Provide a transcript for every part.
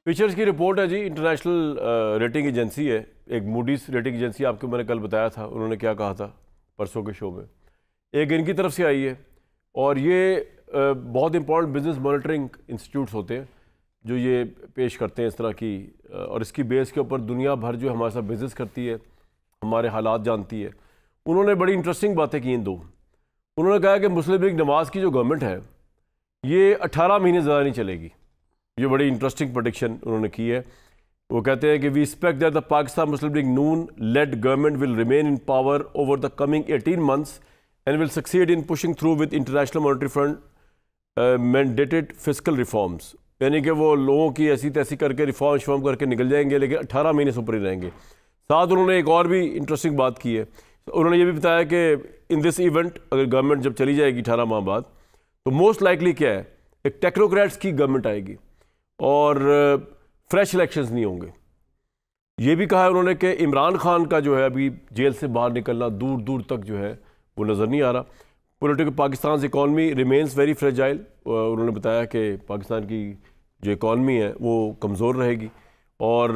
Features की report है जी, international rating agency है, एक मूडीज रेटिंग एजेंसी, आपको मैंने कल बताया था उन्होंने क्या कहा था परसों के शो में, एक इनकी तरफ से आई है। और ये बहुत इंपॉर्टेंट बिजनेस मॉनिटरिंग इंस्टीट्यूट्स होते हैं जो ये पेश करते हैं इस तरह की, और इसकी बेस के ऊपर दुनिया भर जो हमारे साथ बिजनेस करती है, हमारे हालात जानती है। उन्होंने बड़ी इंटरेस्टिंग बातें की इन दो। उन्होंने कहा कि मुस्लिम लीग नवाज़ की जो गवर्नमेंट है ये 18 महीने ज़्यादा नहीं चलेगी। ये बड़ी इंटरेस्टिंग प्रेडिक्शन उन्होंने की है। वो कहते हैं कि we expect that the Pakistan Muslim League Noon led government will remain in power over the coming 18 months and will succeed in pushing through with International Monetary Fund mandated fiscal reforms. यानी कि वो लोगों की ऐसी तैसी करके रिफॉर्म करके निकल जाएंगे, लेकिन 18 महीने से ऊपर ही रहेंगे। साथ उन्होंने एक और भी इंटरेस्टिंग बात की है। उन्होंने ये भी बताया कि इन दिस इवेंट अगर गवर्नमेंट जब चली जाएगी 18 माह बाद, तो मोस्ट लाइकली क्या है, एक टेक्नोक्रेट्स की गवर्नमेंट आएगी और फ्रेश इलेक्शंस नहीं होंगे। ये भी कहा है उन्होंने कि इमरान खान का जो है अभी जेल से बाहर निकलना दूर दूर तक जो है वो नज़र नहीं आ रहा। Political Pakistan economy remains very fragile. उन्होंने बताया कि पाकिस्तान की जो इकॉनमी है वो कमज़ोर रहेगी और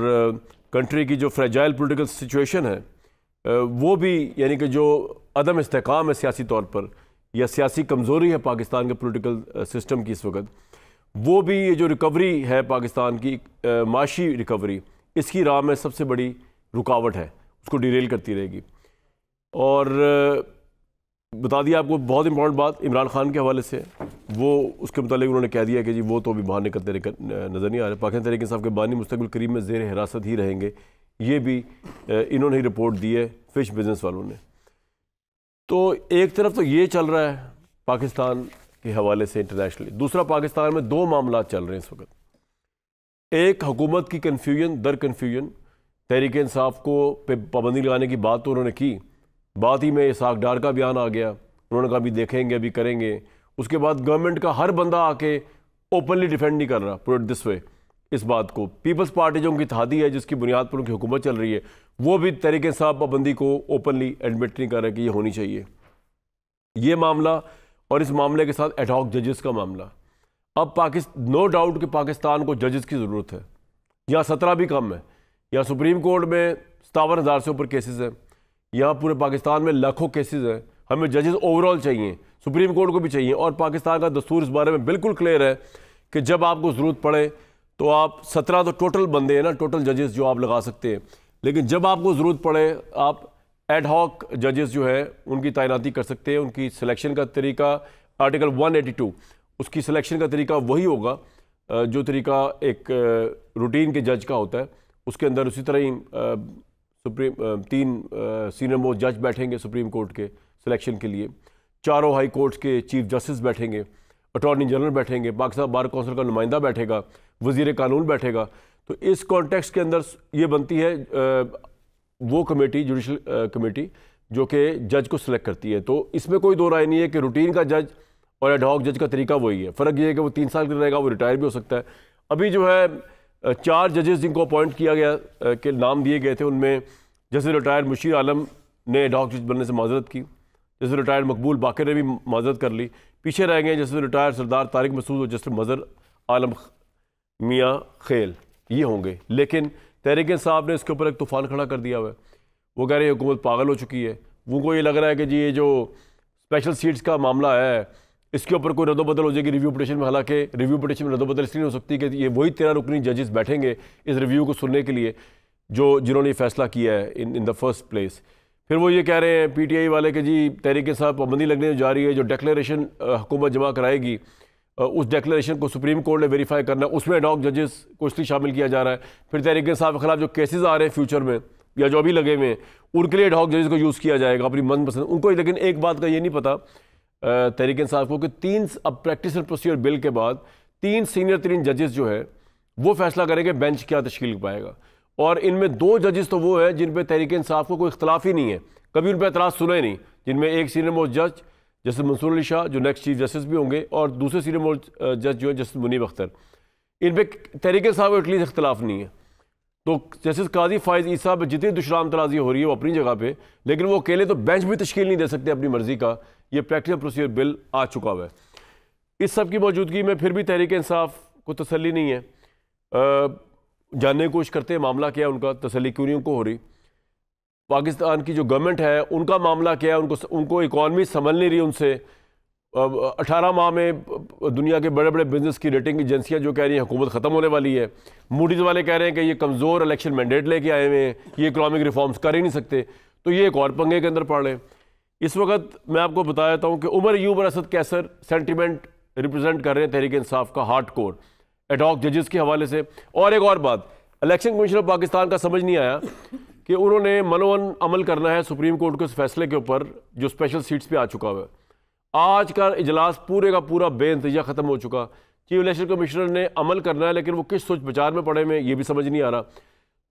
कंट्री की जो फ्रेजाइल पॉलिटिकल सिचुएशन है वो भी, यानी कि जो अदम इस्तेहकाम है सियासी तौर पर या सियासी कमज़ोरी है पाकिस्तान के पॉलिटिकल सिस्टम की इस वक्त, वो भी ये जो रिकवरी है पाकिस्तान की माशी रिकवरी, इसकी राह में सबसे बड़ी रुकावट है, उसको डिरेल करती रहेगी। और बता दिया आपको बहुत इंपॉर्टेंट बात इमरान खान के हवाले से, वो उसके मुतालिक उन्होंने कह दिया कि जी वो तो अभी बाहर निकलते नज़र नहीं आ रहे। पाकिस्तान तहरीक इंसाफ के बानी मुस्तक़बिल करीब में ज़ेर हिरासत ही रहेंगे, ये भी इन्होंने ही रिपोर्ट दी है फिश बिजनेस वालों ने। तो एक तरफ तो ये चल रहा है पाकिस्तान के हवाले से इंटरनेशनली, दूसरा पाकिस्तान में दो मामला चल रहे हैं इस वक्त। एक हुकूमत की कन्फ्यूजन दर कन्फ्यूजन, तहरीक इंसाफ को पे पाबंदी लगाने की बात तो उन्होंने की, बात ही में इसहाक डार का बयान आ गया, उन्होंने कहा अभी देखेंगे अभी करेंगे। उसके बाद गवर्नमेंट का हर बंदा आके ओपनली डिफेंड नहीं कर रहा, पुट इट दिस वे, इस बात को। पीपल्स पार्टी जो उनकी इत्तेहादी है जिसकी बुनियाद पर उनकी हुकूमत चल रही है, वो भी तहरीक इंसाफ पाबंदी को ओपनली एडमिट नहीं कर रहा कि ये होनी चाहिए। ये मामला और इस मामले के साथ एडहॉक जजेस का मामला। अब नो डाउट कि पाकिस्तान को जजेस की ज़रूरत है। यहाँ 17 भी कम है, यहाँ सुप्रीम कोर्ट में 57,000 से ऊपर केसेस हैं, यहाँ पूरे पाकिस्तान में लाखों केसेस हैं। हमें जजेस ओवरऑल चाहिए, सुप्रीम कोर्ट को भी चाहिए। और पाकिस्तान का दस्तूर इस बारे में बिल्कुल क्लियर है कि जब आपको ज़रूरत पड़े तो आप 17 तो टोटल बंदे हैं ना, टोटल जजेस जो आप लगा सकते हैं, लेकिन जब आपको ज़रूरत पड़े आप एडहॉक जजेस जो है उनकी तैनाती कर सकते हैं। उनकी सिलेक्शन का तरीका आर्टिकल 182, उसकी सिलेक्शन का तरीका वही होगा जो तरीका एक रूटीन के जज का होता है। उसके अंदर उसी तरह ही तीन सीनियर मोस्ट जज बैठेंगे सुप्रीम कोर्ट के सिलेक्शन के लिए, चारों हाई कोर्ट्स के चीफ जस्टिस बैठेंगे, अटॉर्नी जनरल बैठेंगे, पाकिस्तान बार कौंसिल का नुमाइंदा बैठेगा, वज़ीर कानून बैठेगा। तो इस कॉन्टेक्स्ट के अंदर ये बनती है वो कमेटी, जुडिशल कमेटी, जो कि जज को सिलेक्ट करती है। तो इसमें कोई दो राय नहीं है कि रूटीन का जज और एडहॉक जज का तरीका वही है। फ़र्क ये है कि वो 3 साल का रहेगा, वो रिटायर भी हो सकता है। अभी जो है 4 जजेस जिनको अपॉइंट किया गया के नाम दिए गए थे, उनमें जैसे रिटायर्ड मुशीर आलम ने एडहॉक जज बनने से माजरत की, जैसे रिटायर्ड मकबूल बाकर ने भी माजरत कर ली। पीछे रह गए जैसे रिटायर्ड सरदार तारिक मसूद और जस्टिस मजहर आलम मियाँ खेल, ये होंगे। लेकिन तहरीक इंसाफ ने इसके ऊपर एक तूफ़ान खड़ा कर दिया हुआ है। वो कह रहे हैं हुकूमत पागल हो चुकी है। उनको ये लग रहा है कि जी ये जो स्पेशल सीट्स का मामला है इसके ऊपर कोई रद्दोबदल हो जाएगी रिव्यू पिटिशन में। हालांकि रिव्यू पिटिशन में रद्दोबदल इसलिए नहीं हो सकती कि ये वही 13 रुकनी जजेस बैठेंगे इस रिव्यू को सुनने के लिए जिन्होंने फैसला किया है इन द फर्स्ट प्लेस। फिर वो ये कह रहे हैं PTI वाले कि जी तहरीक इंसाफ पाबंदी लगने जा रही है, जो डिक्लेरेशन हुकूमत जमा कराएगी उस डिक्लेरेशन को सुप्रीम कोर्ट ने वेरीफाई करना है, उसमें एडहॉक जजेस को इसलिए शामिल किया जा रहा है। फिर तहरीक इंसाफ के खिलाफ जो केसेस आ रहे हैं फ्यूचर में या जो अभी लगे हुए हैं, उनके लिए एडहॉक जजेस को यूज़ किया जाएगा अपनी मनपसंद उनको। लेकिन एक बात का ये नहीं पता तहरीक इंसाफ को कि 3 अब प्रैक्टिस एंड प्रोसीजर बिल के बाद 3 सीनियर 3 जजेस जो है वो फैसला करेंगे बेंच क्या तश्कील पाएगा। और इनमें 2 जजेस तो वो है जिन पर तहरीक इंसाफ को कोई इख्तलाफ ही नहीं है, कभी उन पर एतराज़ सुना ही नहीं, जिनमें एक सीनियर मोस्ट जज जस्टिस मंसूर अली शाह जो नेक्स्ट चीफ जस्टिस भी होंगे, और दूसरे सीनियर मोस्ट जज जो है जस्टिस मुनीब अख्तर, इन पर तहरीक इंसाफ को एटलीस्ट इख्तलाफ नहीं है। तो जस्टिस काजी फाइज ईसा पर जितनी दुशराम तराजी हो रही है वो अपनी जगह पे, लेकिन वो अकेले तो बेंच भी तश्कील नहीं दे सकते अपनी मर्जी का। ये प्रैक्टिकल प्रोसीजर बिल आ चुका हुआ है। इस सब की मौजूदगी में फिर भी तहरीक इंसाफ को तसल्ली नहीं है। जानने की कोशिश करते हैं मामला क्या है उनका, तसल्ली क्यों नहीं उनको हो रही। पाकिस्तान की जो गवर्नमेंट है उनका मामला क्या है, उनको इकॉनमी संभल नहीं रही उनसे। 18 माह में दुनिया के बड़े बड़े बिजनेस की रेटिंग एजेंसियां जो कह रही हैं हुकूमत ख़त्म होने वाली है। मूडीज़ वाले कह रहे हैं कि ये कमज़ोर इलेक्शन मैंडेट लेके आए हुए हैं, ये इकोनॉमिक रिफॉर्म्स कर ही नहीं सकते। तो ये एक और पंगे के अंदर पड़ रहे हैं। इस वक्त मैं आपको बता देता हूँ कि उमर अयूब और असद कैसर सेंटिमेंट रिप्रेजेंट कर रहे हैं तहरीक इंसाफ का हार्ड कोर एडॉक जजेस के हवाले से। और एक और बात, इलेक्शन कमीशन ऑफ पाकिस्तान का समझ नहीं आया कि उन्होंने मनोवन अमल करना है सुप्रीम कोर्ट के उस फैसले के ऊपर जो स्पेशल सीट्स पे आ चुका हुआ है। आज का इजलास पूरे का पूरा बेनतीजा ख़त्म हो चुका। चीफ इलेक्शन कमिश्नर ने अमल करना है लेकिन वो किस सोच विचार में पड़े में ये भी समझ नहीं आ रहा।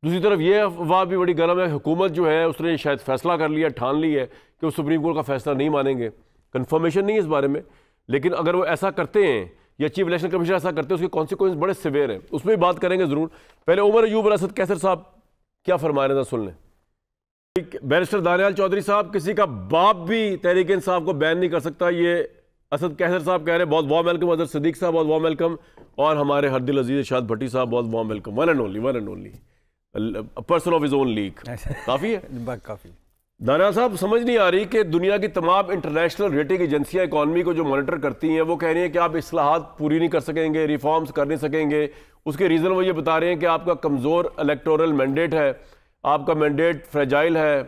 दूसरी तरफ ये अफवाह भी बड़ी गर्म है, हुकूमत जो है उसने शायद फैसला कर लिया, ठान ली है कि वो सुप्रीम कोर्ट का फैसला नहीं मानेंगे। कन्फर्मेशन नहीं है इस बारे में, लेकिन अगर वो ऐसा करते हैं या चीफ इलेक्शन कमिश्नर ऐसा करते हैं उसके कॉन्सिक्वेंस बड़े सिवियर हैं, उसमें भी बात करेंगे ज़रूर। पहले उमर अयूब और असद कैसर साहब क्या फरमा रहे थे सुन लें। बैरिस्टर दानियाल चौधरी साहब, किसी का बाप भी तहरीक इंसाफ को बैन नहीं कर सकता, ये असद कैसर साहब कह रहे हैं। बहुत वार्म वेलकम अजहर सिद्दीक साहब, बहुत वार्म वेलकम। और हमारे हरदिल अजीज इरशाद भट्टी साहब, बहुत warm welcome. One and only person of his own league. काफ़ी है, काफ़ी। दानियाल साहब, समझ नहीं आ रही कि दुनिया की तमाम इंटरनेशनल रेटिंग एजेंसियां इकॉनमी को जो मॉनिटर करती हैं वो कह रही हैं कि आप इस्लाहात पूरी नहीं कर सकेंगे, रिफॉर्म्स कर नहीं सकेंगे। उसके रीज़न वो ये बता रहे हैं कि आपका कमज़ोर इलेक्टोरल मैंडेट है, आपका मैंडेट फ्रेजाइल है।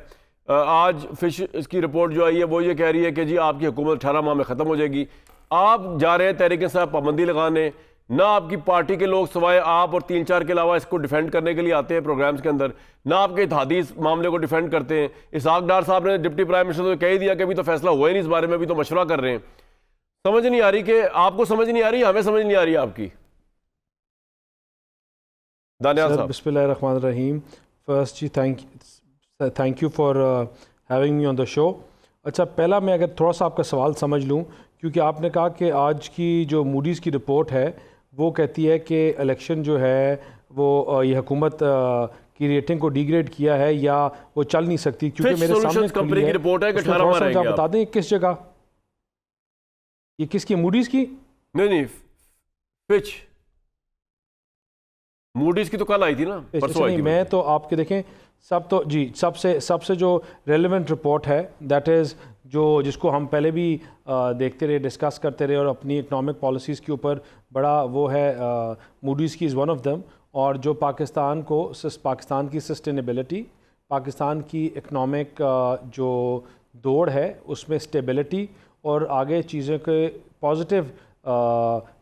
आज फिश इसकी रिपोर्ट जो आई है वो ये कह रही है कि जी आपकी हुकूमत 18 माह में ख़त्म हो जाएगी। आप जा रहे हैं तहरीक इंसाफ पाबंदी लगाने, ना आपकी पार्टी के लोग सिवाय आप और 3-4 के अलावा इसको डिफेंड करने के लिए आते हैं प्रोग्राम्स के अंदर, ना आपके इत्तेहादी इस मामले को डिफेंड करते हैं। इसहाक डार साहब ने डिप्टी प्राइम मिनिस्टर को कह ही दिया कि अभी तो फैसला हुआ ही नहीं इस बारे में, अभी तो मशवरा कर रहे हैं। समझ नहीं आ रही कि आपको समझ नहीं आ रही, हमें समझ नहीं आ रही आपकी। दानियाल साहब, बिस्मिल्लाहिर्रहमानिर्रहीम। फर्स्ट जी thank you for having me on the show. अच्छा, पहला मैं अगर थोड़ा सा आपका सवाल समझ लूँ, क्योंकि आपने कहा कि आज की जो मूडीज़ की रिपोर्ट है वो कहती है कि इलेक्शन जो है वो ये हुकूमत की रेटिंग को डिग्रेड किया है या वो चल नहीं सकती, क्योंकि मेरे सामने कंपनी की रिपोर्ट है कि 18 माह रहेंगे। आप बता दें किस जगह, ये किसकी, मूडीज़ की? नहीं, फिच मूडीज़ की तो कल आई थी ना, परसों आई थी। मैं तो आपके देखें सब तो जी सबसे जो रेलेवेंट रिपोर्ट है दैट इज़ जो जिसको हम पहले भी देखते रहे, डिस्कस करते रहे और अपनी इकनॉमिक पॉलिसीज़ के ऊपर बड़ा वो है, मूडीज़ की इज़ वन ऑफ देम। और जो पाकिस्तान की सस्टेनेबिलिटी, पाकिस्तान की इकनॉमिक जो दौड़ है उसमें स्टेबिलिटी और आगे चीज़ों के पॉजिटिव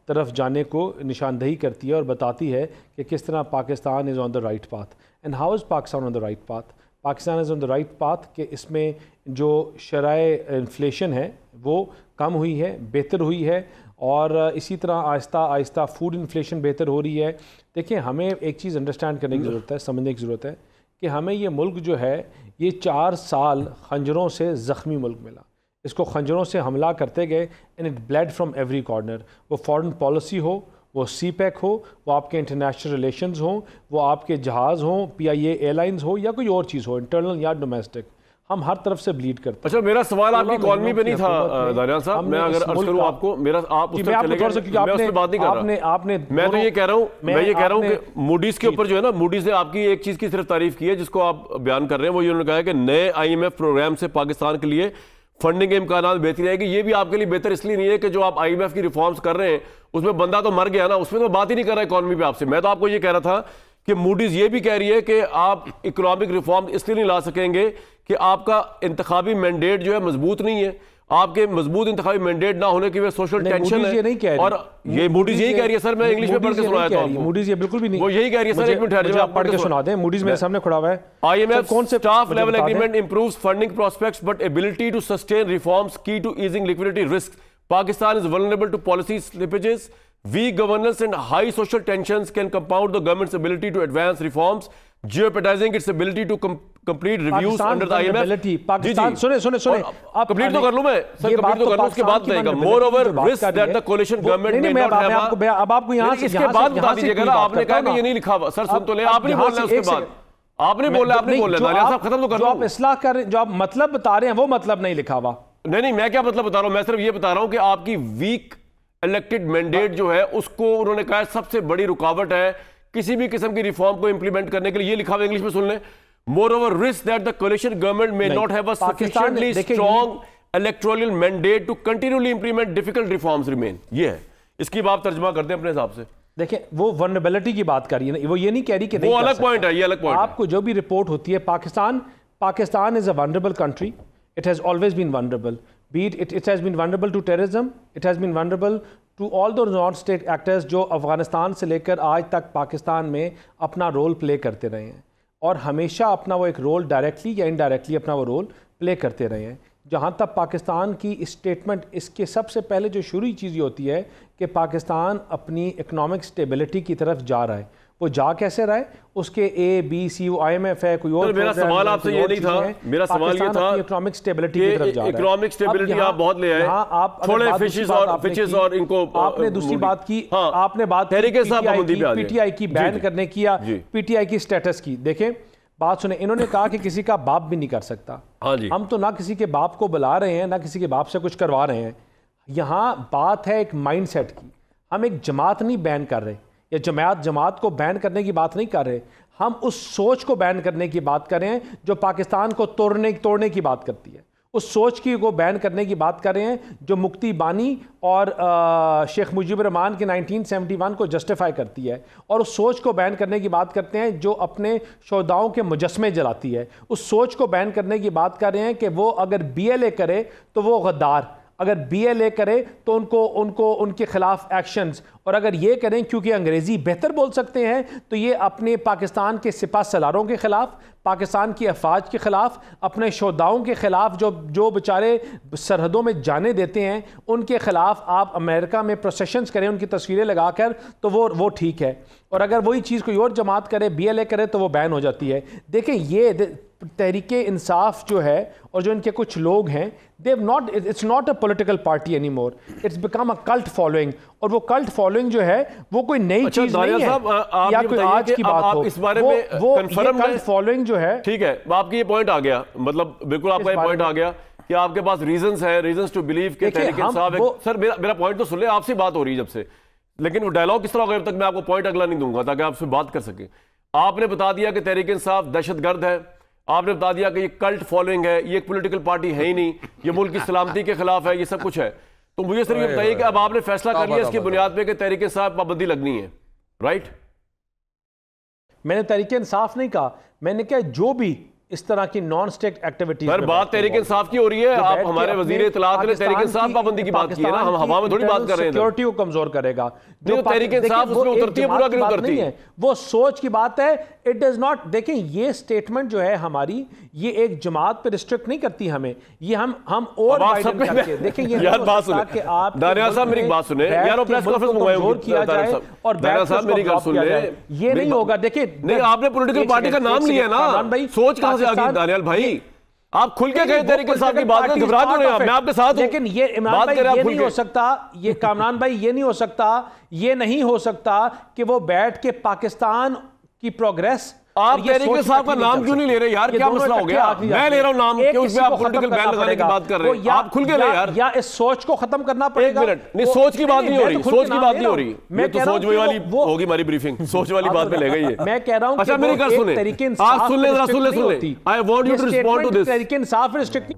तरफ जाने को निशानदही करती है और बताती है कि किस तरह Pakistan is on the right path. And how is Pakistan on the right path? Pakistan is on the right path कि इसमें जो शराय इन्फ्लेशन है वो कम हुई है, बेहतर हुई है, और इसी तरह आहिस्ता आहिस्ता फूड इन्फ्लेशन बेहतर हो रही है। देखिए, हमें एक चीज़ अंडरस्टैंड करने की ज़रूरत है, समझने की ज़रूरत है कि हमें ये मुल्क जो है ये 4 साल खंजरों से ज़ख्मी मुल्क मिला। इसको खंजरों से हमला करते गए and it blade from every corner. वो फॉरेन पॉलिसी हो, वो CPEC हो, वो आपके इंटरनेशनल रिलेशंस हो, वो आपके जहाज़ हो, PIA एयरलाइंस हो या कोई और चीज़ हो, इंटरनल या डोमेस्टिक, हम हर तरफ से ब्लीड करते हैं। अच्छा, मेरा सवाल आपकी इकॉनमी पे नहीं था दानियाल साहब, मैं अगर अर्ज करूं आपको, मेरा आप उस पर चले गए, मैं उस पर बात नहीं कर रहा। मैं तो ये कह रहा हूं, मैं ये कह रहा हूं कि मूडीज के ऊपर जो है ना, मूडीज ने आपकी एक चीज की सिर्फ तारीफ की है जिसको आप बयान कर रहे हैं, वो ये उन्होंने कहा है कि नए IMF प्रोग्राम से पाकिस्तान के लिए फंडिंग के इम्कान बेहतरी आएगी। ये भी आपके लिए बेहतर इसलिए नहीं है कि जो आप IMF की रिफॉर्म्स कर रहे हैं उसमें बंदा तो मर गया ना, उसमें तो बात ही नहीं कर रहा इकॉनमी पे आपसे। मैं तो आपको ये कह रहा था कि मूडीज ये भी कह रही है कि आप इकोनॉमिक रिफॉर्म इसलिए नहीं ला सकेंगे कि आपका इंतखाबी मैंडेट जो है मजबूत नहीं है। आपके मजबूत इंतखाबी मैंडेट ना होने की वजह सोशल टेंशन है। ये नहीं कह रही, और ये मूडीज यही कह रही है सर, मैं इंग्लिश में पढ़ के सुनाया था आपको। मूडीज ये बिल्कुल भी नहीं, वो यही कह रही है सर। एक मिनट ठहर जाइए, आप पढ़ के सुना दें। मूडीज मेरे सामने खड़ा हुआ है। IMF कौन से staff level agreement improves funding prospects but ability to sustain reforms की to easing liquidity risk. Pakistan is vulnerable to policy slippages. Weak governance and high social tensions can compound the government's ability to advance reforms, jeopardizing its ability to complete reviews under the IMF. Pakistan सुने आप complete तो कर लूं मैं sir, complete तो कर लूं, उसके बाद बताएगा। Moreover, risk that the coalition government may not have. अब आपको यहां से इसके बाद बता दीजिएगा ना, आपने कहा कि ये नहीं लिखा हुआ सर, सुन तो ले, आप नहीं बोल रहे उसके बाद, आपने बोला दानियाल साहब, खत्म तो कर लो। जो आप इस्लाह कर रहे हैं, जो आप मतलब बता रहे हैं वो मतलब नहीं लिखा हुआ। नहीं, मैं क्या मतलब बता रहा हूं, मैं सिर्फ ये बता रहा हूं कि आपकी वीक इलेक्टेड मैंडेट जो है उसको उन्होंने कहा सबसे बड़ी रुकावट है किसी भी किस्म की रिफॉर्म को इंप्लीमेंट करने के लिए। ये लिखा हुआ इंग्लिश में सुन लें, moreover risk that the coalition government may not have a sufficiently strong electoral mandate to continually implement difficult reforms remain. ये है, इसकी बात तर्जमा करते हैं अपने हिसाब से। देखिए वो वल्नरेबिलिटी की बात कर रही है ना, वो ये नहीं कह रही कि वो अलग पॉइंट है, ये अलग पॉइंट है। आपको जो भी रिपोर्ट होती है, Pakistan is a vulnerable country, it has always been vulnerable, be it has been vulnerable to terrorism, it has been vulnerable to all the non state actors जो अफगानिस्तान से लेकर आज तक पाकिस्तान में अपना रोल प्ले करते रहे हैं, और हमेशा अपना वो एक रोल डायरेक्टली या इनडायरेक्टली अपना वो रोल प्ले करते रहे हैं। जहाँ तक पाकिस्तान की स्टेटमेंट, इसके सबसे पहले जो शुरू चीज़ ये होती है कि पाकिस्तान अपनी इकनॉमिक स्टेबिलिटी की तरफ जा रहा है। वो जा कैसे रहा है, उसके A-B-C IMF है, कोई और। मेरा सवाल आपसे ये नहीं था, मेरा सवाल ये था इकोनॉमिक स्टेबिलिटी की तरफ जा रहा है। इकोनॉमिक स्टेबिलिटी आप बहुत ले आए, आप थोड़े फिशेस और इनको आपने दूसरी बात की, आपने बात PTI की बैन करने की या PTI की स्टेटस की। देखें बात सुने, इन्होंने कहा कि किसी का बाप भी नहीं कर सकता। हाँ जी। हम तो ना किसी के बाप को बुला रहे हैं, ना किसी के बाप से कुछ करवा रहे हैं। यहाँ बात है एक माइंडसेट की। हम एक जमात नहीं बैन कर रहे, या जमात को बैन करने की बात नहीं कर रहे, हम उस सोच को बैन करने की बात कर रहे हैं जो पाकिस्तान को तोड़ने की बात करती है। उस सोच की को बैन करने की बात कर रहे हैं जो मुक्ति बानी और शेख मुजीबुर रहमान के 1971 को जस्टिफाई करती है, और उस सोच को बैन करने की बात करते हैं जो अपने शोहदाओं के मुजस्मे जलाती है। उस सोच को बैन करने की बात कर रहे हैं कि वो अगर BLA करे तो वो गद्दार, अगर BLA करे तो उनको उनके खिलाफ एक्शंस, और अगर ये करें क्योंकि अंग्रेज़ी बेहतर बोल सकते हैं तो ये अपने पाकिस्तान के सिपा सलारों के ख़िलाफ़, पाकिस्तान की अफवाज के ख़िलाफ़, अपने शोधाओं के ख़िलाफ़ जो बेचारे सरहदों में जाने देते हैं, उनके ख़िलाफ़ आप अमेरिका में प्रोसेशंस करें उनकी तस्वीरें लगाकर तो वो ठीक है। और अगर वही चीज़ कोई और जमात करे, BLA करे तो वो बैन हो जाती है। देखें ये तहरीके इंसाफ जो है और जो इनके कुछ लोग हैं, it's not a political party any more, it's become a cult following. और वो कल्ट फॉलोइंग जो है वो कोई नई चीज नहीं है या कोई आज की बात हो। इस बारे में वो कल्ट फॉलोइंग जो है, ठीक है, आपकी ये पॉइंट आ गया, मतलब बिल्कुल आपका ये पॉइंट आ गया कि आपके पास रीजंस टू बिलीव के तहरीके इंसाफ। सर मेरा पॉइंट तो सुन ले, आपसे बात हो रही है जब से, लेकिन वो डायलॉग किस तरह होगा जब तक मैं आपको पॉइंट अगला नहीं दूंगा ताकि आपसे बात कर सके। आपने बता दिया कि तहरीक इंसाफ दहशतगर्द है, आपने बता दिया कि ये कल्ट फॉलोइंग है, ये एक पॉलिटिकल पार्टी है ही नहीं, ये मुल्क की सलामती के खिलाफ है, ये सब कुछ है। तो मुझे सिर्फ ये बताइए कि अब आपने फैसला कर लिया इसकी बुनियाद पे कि तहरीक इंसाफ पाबंदी लगनी है, राइट? मैंने तहरीक इंसाफ नहीं कहा, मैंने कहा जो भी इस तरह की नॉन स्टेट एक्टिविटीज पर बात तहरीक इंसाफ की हो रही है। आप हमारे वजीर इत्तलात ने तहरीक इंसाफ पाबंदी की बात की है ना, हम हवा में थोड़ी बात कर रहे हैं। सिक्योरिटी को कमजोर करेगा जो तहरीक इंसाफ उसमें उतरती है, पूरा क्यों उतरती है? वो सोच की बात है। इट डज नॉट, देखें ये स्टेटमेंट जो है हमारी, ये एक जमात पे रिस्ट्रिक्ट नहीं करती हमें, ये हम और वाइडन करके देखें। ये यार बात सुने, दानियाल साहब मेरी बात सुने यार, प्रेस कॉन्फ्रेंस मंगवाएं किया जाए और दानियाल साहब मेरी बात सुन ले, ये नहीं होगा। देखिए नहीं, आपने पॉलिटिकल पार्टी का नाम लिया ना, सोच कहां से आ गई दानियाल भाई? आप खुल के कहे तहरीक इंसाफ की बात करें, घबरा क्यों रहे हैं? मैं आपके साथ हूं, लेकिन ये इमरान भाई ये नहीं हो सकता, ये कामरान भाई ये नहीं हो सकता, ये नहीं हो सकता कि वो बैठ के पाकिस्तान की प्रोग्रेस। आप तहरीक इंसाफ का नाम क्यों नहीं ले रहे यार? क्या मसला हो गया? मैं ले रहा हूं नाम, क्यों उसमें आप पॉलिटिकल बैन लगाने की बात कर रहे हैं? आप खुल के ले यार, या इस सोच को खत्म करना पड़ेगा। एक मिनट, नहीं सोच की बात नहीं हो रही, सोच की बात नहीं हो रही, मैं तो सोच वाली होगी हमारी ब्रिफिंग, सोच वाली बात पे ले गई है। मैं कह रहा हूं अच्छा मेरी बात सुने, आप सुन ले जरा, सुन ले, I want you to respond to this. Tehreek Insaf restrict,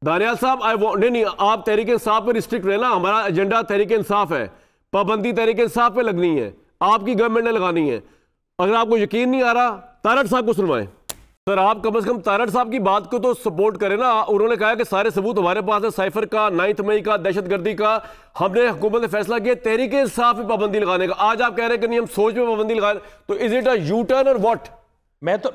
Daniyal sahab I want, नहीं आप तहरीक इंसाफ पे रिस्ट्रिक्ट रहना, हमारा एजेंडा तहरीक इंसाफ है, पाबंदी तहरीक इंसाफ पे लगनी है, आपकी गवर्नमेंट ने लगानी है। अगर आपको यकीन नहीं आ रहा, तारड़ साहब को सुनवाएं। सर आप कम से कम तारड़ साहब की बात को तो सपोर्ट करें ना। उन्होंने कहा कि सारे सबूत हमारे पास है, साइफर का, 9 मई का, दहशतगर्दी का, हमने हुकूमत ने फैसला किया तहरीक इंसाफ पे पाबंदी लगाने का। आज आप कह रहे हैं कि नहीं हम सोच पे पाबंदी लगाए, तो is it a U turn और व्हाट?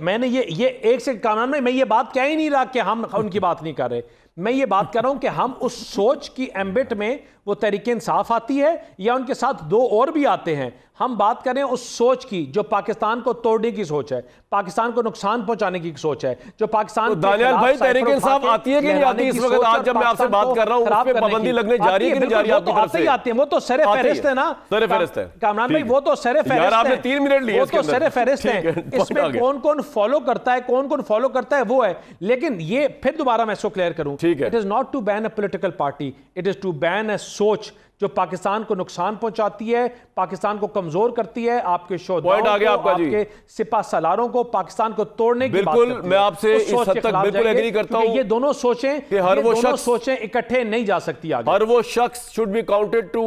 मैंने ये एक से कानून में मैं ये बात कह ही नहीं रहा कि हम उनकी बात नहीं कर रहे। मैं ये बात कर रहा हूं कि हम उस सोच की एम्बिट में वो तहरीक इंसाफ आती है या उनके साथ दो और भी आते हैं। हम बात करें उस सोच की जो पाकिस्तान को तोड़ने की सोच है, पाकिस्तान को नुकसान पहुंचाने की सोच है, जो पाकिस्तान तो दानियाल भाई तहरीक इंसाफ आती है कि नहीं आती? इस वक्त आज जब मैं आपसे बात कर रहा हूं उस पे पाबंदी लगने जा रही है कि नहीं जा रही? आपकी तरफ से आती है, वो तो सर फहरिस्त है ना, सर फहरिस्त है कामरान भाई, वो तो सर फहरिस्त है। यार आपने 3 मिनट लिए, वो तो सर फहरिस्त है। इसमें कौन कौन फॉलो करता है, कौन कौन फॉलो करता है वो है। लेकिन ये फिर दोबारा मैं इसको क्लियर करूं, it is not to ban a political party, it is to ban a सोच जो पाकिस्तान को नुकसान पहुंचाती है, पाकिस्तान को कमजोर करती है, आपके पॉइंट आ गया आपका जी। आपके सिपा सलारों को, पाकिस्तान को तोड़ने की बात बिल्कुल, मैं आपसे इस हद तक बिल्कुल एग्री करता हूं। ये दोनों सोचें कि हर वो शख्स सोचें इकट्ठे नहीं जा सकती आगे। हर वो शख्स should be counted to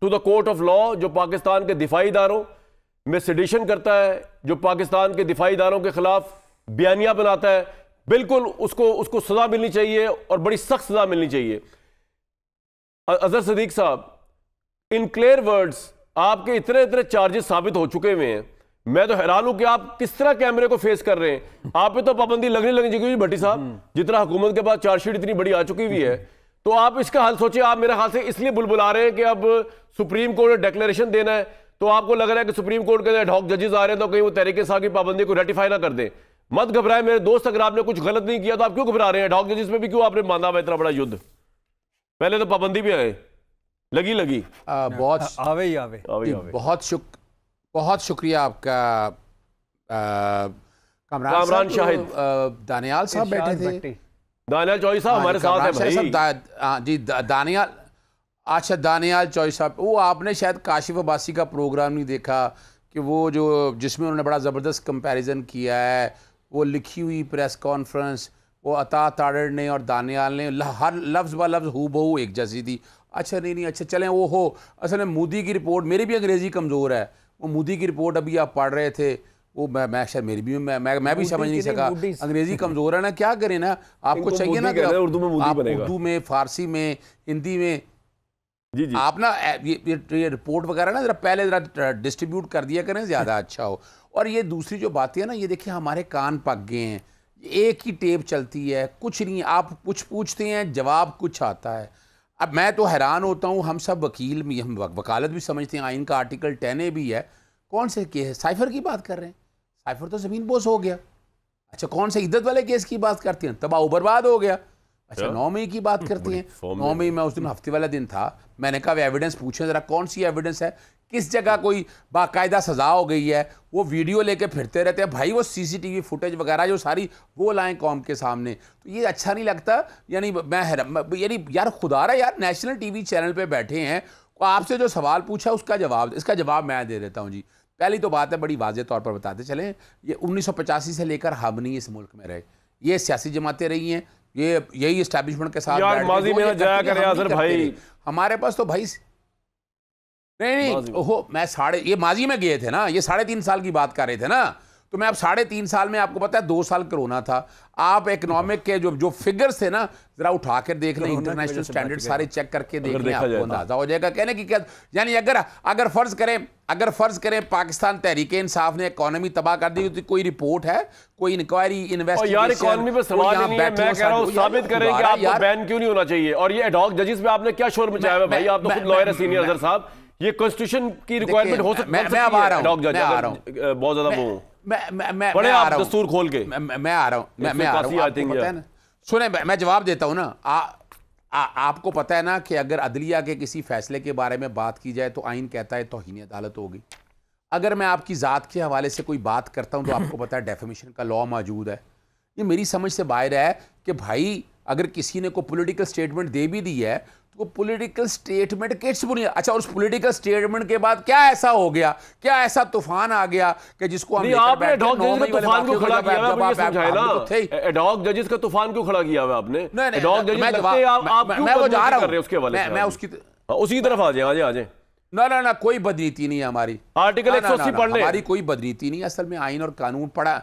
the court of law जो पाकिस्तान के दिफाई इदारों में सेडिशन करता है, जो पाकिस्तान के दिफाई इदारों के खिलाफ बयानिया बनाता है, बिल्कुल उसको सजा मिलनी चाहिए और बड़ी सख्त सजा मिलनी चाहिए। अजहर सदीक साहब, इन क्लियर वर्ड्स आपके इतने इतने चार्जेस साबित हो चुके हुए हैं, मैं तो हैरान हूं कि आप किस तरह कैमरे को फेस कर रहे हैं। आप पे तो पाबंदी लगनी चाहिए भट्टी साहब, जितना हुकूमत के पास चार्जशीट इतनी बड़ी आ चुकी हुई है, तो आप इसका हल सोचिए। आप मेरे ख्याल से इसलिए बुलबुला रहे हैं कि अब सुप्रीम कोर्ट ने डिक्लेरेशन देना है, तो आपको लग रहा है कि सुप्रीम कोर्ट के एड हॉक जजेस आ रहे हैं तो कहीं वो तहरीक-ए-इंसाफ की पाबंदी को रेटिफाई ना कर दें। मत घबराएं मेरे दोस्त, अगर आपने कुछ गलत नहीं किया तो आप क्यों घबरा रहे हैं? एड हॉक जजेस में भी क्यों आपने बांधा हुआ इतना बड़ा युद्ध? पहले तो पाबंदी भी आए, लगी बहुत बहुत शुक्रिया आपका कामरान शाहिद। दानियाल साहब बैठे थे, दानियाल चौधरी साहब हमारे साथ है भाई जी। दानियाल, अच्छा दानियाल चौधरी साहब, वो आपने शायद काशिफ अब्बासी का प्रोग्राम नहीं देखा कि वो जो जिसमें उन्होंने बड़ा ज़बरदस्त कंपैरिजन किया है, वो लिखी हुई प्रेस कॉन्फ्रेंस, वो अता ताड़ड़ ने और दानियाल ने हर लफ्ज़ ब लफ्ज़ हू बहू एक जैसी थी। अच्छा नहीं अच्छा चलें, वो हो असल में मोदी की रिपोर्ट, मेरी भी अंग्रेज़ी कमज़ोर है, वो मोदी की रिपोर्ट अभी आप पढ़ रहे थे, वो मैं शायद मेरी भी मैं भी समझ नहीं सका, अंग्रेज़ी कमज़ोर है ना, क्या करें ना, आपको चाहिए ना उर्दू में, फ़ारसी में, हिंदी में जी। आप ना ये रिपोर्ट वगैरह ना पहले ज़रा डिस्ट्रीब्यूट कर दिया करें, ज़्यादा अच्छा हो। और ये दूसरी जो बातें हैं ना, ये देखिए हमारे कान पक गए हैं, एक ही टेप चलती है, कुछ नहीं, आप कुछ पूछते हैं जवाब कुछ आता है। अब मैं तो हैरान होता हूँ, हम सब वकील भी, हम वकालत भी समझते हैं, आइन का आर्टिकल 10A भी है, कौन से केस साइफर की बात कर रहे हैं? साइफर तो ज़मीन बोस हो गया। अच्छा कौन से इद्दत वाले केस की बात करते हैं? तबाह बर्बाद हो गया। अच्छा 9 मई की बात करती हैं, 9 मई में उस दिन हफ्ते वाला दिन था, मैंने कहा एविडेंस पूछें ज़रा, कौन सी एविडेंस है, किस जगह कोई बाकायदा सज़ा हो गई है, वो वीडियो लेके फिरते रहते हैं भाई, वो CCTV फुटेज वगैरह जो सारी वो लाएं कौम के सामने, तो ये अच्छा नहीं लगता। यानी यानी यार खुदा रहा यार, नेशनल TV चैनल पे बैठे हैं, आपसे जो सवाल पूछा उसका जवाब, इसका जवाब मैं दे देता हूँ जी। पहली तो बात है, बड़ी वाज़ेह तौर पर बताते चलें, ये 1985 से लेकर हम नहीं इस मुल्क में रहे, ये सियासी जमातें रही हैं, ये यही एस्टैब्लिशमेंट के साथ माजी में जाया करें यार भाई, हमारे पास तो भाई नहीं ओहो, मैं ये माजी में गए थे ना, ये 3.5 साल की बात कर रहे थे ना, तो मैं अब 3.5 साल में, आपको पता है 2 साल कोरोना था, आप इकोनॉमिक के जो फिगर्स थे ना, जरा उठा कर देख लें, इंटरनेशनल स्टैंडर्ड सारे चेक करके देख लें, आपको अंदाजा हो जाएगा। कहने की क्या, यानी अगर फर्ज करें पाकिस्तान तहरीक इंसाफ ने इकोनॉमी तबाह कर दी, तो कोई रिपोर्ट है, कोई इंक्वायरी, यार इकोनॉमी पे सवाल ही नहीं है, मैं कह रहा हूं साबित करें कि आपको बैन क्यों नहीं होना चाहिए। और ये एड हॉक जजेस पे आपने क्या शोर मचाया है भाई, आप तो खुद लॉयर है सीनियर अजहर साहब, ये कॉन्स्टिट्यूशन की रिक्वायरमेंट हो सकती है। मैं अब आ रहा हूं, बहुत ज्यादा वो पढ़े आप दस्तूर खोल के, मैं आ रहा हूं, सुने मैं जवाब देता हूं ना। आपको पता है ना कि अगर अदलिया के किसी फैसले के बारे में बात की जाए तो आइन कहता है तौहीन अदालत होगी। अगर मैं आपकी ज़ात के हवाले से कोई बात करता हूं तो आपको पता है डेफेमेशन का लॉ मौजूद है। ये मेरी समझ से बाहर है कि भाई अगर किसी ने कोई पॉलिटिकल स्टेटमेंट दे भी दी है तो पॉलिटिकल स्टेटमेंट किस बुनियाद, अच्छा उस पॉलिटिकल स्टेटमेंट के बाद क्या ऐसा हो गया, क्या ऐसा तूफान आ गया कि जिसको हम आपने तूफान क्यों खड़ा किया है? मुझे समझाए ना, एड हॉक जजेस का तूफान क्यों खड़ा किया है आपने? एड हॉक जजेस लगते हैं आप क्यों कर रहे हैं उसके हवाले से? मैं उसी तरफ आ जाए ना कोई बदनीति नहीं है हमारी, आर्टिकल 180 पढ़ ले, हमारी कोई बदनीति नहीं है। असल में आइन और कानून पढ़ा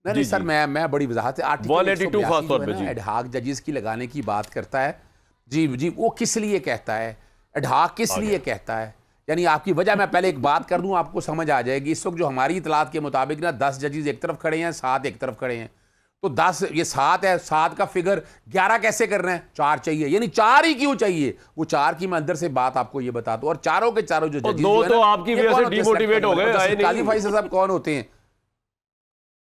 नहीं सर, मैं बड़ी वजाहत से आर्टिकल 182 खास तौर पे एड हॉक जजेस की लगाने की बात करता है जी, वो किस लिए कहता है, एड हॉक किस लिए कहता है, यानी आपकी वजह मैं पहले एक बात कर दूं, आपको समझ आ जाएगी। इस वक्त जो हमारी इतलात के मुताबिक ना 10 जजेस एक तरफ खड़े हैं, 7 एक तरफ खड़े हैं, तो 10 ये 7 है, 7 का फिगर 11 कैसे कर रहे हैं? 4 चाहिए, यानी 4 ही क्यों चाहिए? वो 4 की मैं अंदर से बात आपको ये बता दूं, और चारों के चारों जो जजेस दो तो आपकी वजह से डिमोटिवेट हो गए। काजी फैसल साहब कौन होते हैं?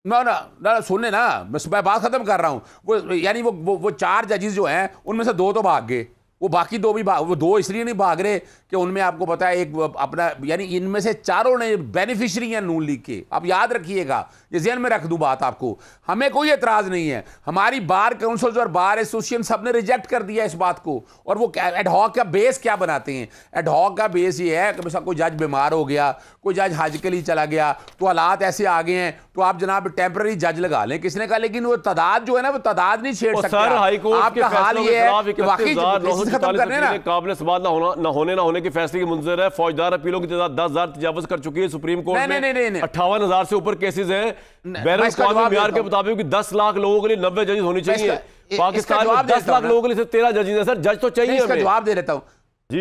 ना सुनने ना, मैं बात खत्म कर रहा हूं। वो यानी वो 4 जजेस जो हैं उनमें से 2 तो भाग गए, वो बाकी दो भी वो दो इसलिए नहीं भाग रहे कि उनमें आपको पता है एक अपना, यानी इनमें से चारों ने बेनिफिशियरी हैं नून लीग के। आप याद रखिएगा, ये ज़हन में रख दूं बात आपको, हमें कोई एतराज़ नहीं है, हमारी बार काउंसिल और बार एसोसिएशन सब ने रिजेक्ट कर दिया इस बात को। और वो एडहॉक का बेस क्या बनाते हैं? एडहॉक का बेस ये है कि कोई जज बीमार हो गया, कोई जज हज के लिए चला गया, तो हालात ऐसे आ गए हैं तो आप जनाब टेम्पररी जज लगा लें। किसने कहा? लेकिन वो तादाद जो है ना, वो तादाद नहीं छेड़ सकते। आपका हाल ये है कि वाकई खत्म करने ना काबिल सवाल ना होने के फैसले की मुंजर है। फौजदार अपीलों की तादाद 10,000 तजावुज कर चुकी है सुप्रीम कोर्ट में। 58,000 से ऊपर केसेस हैं। बैरून म्यार के मुताबिक 10 लाख लोगों के लिए 90 जजेस होनी चाहिए। पाकिस्तान में 10 लाख लोगों के लिए 13 जजेस हैं। सर जज तो चाहिए। इसका जवाब दे देता हूं।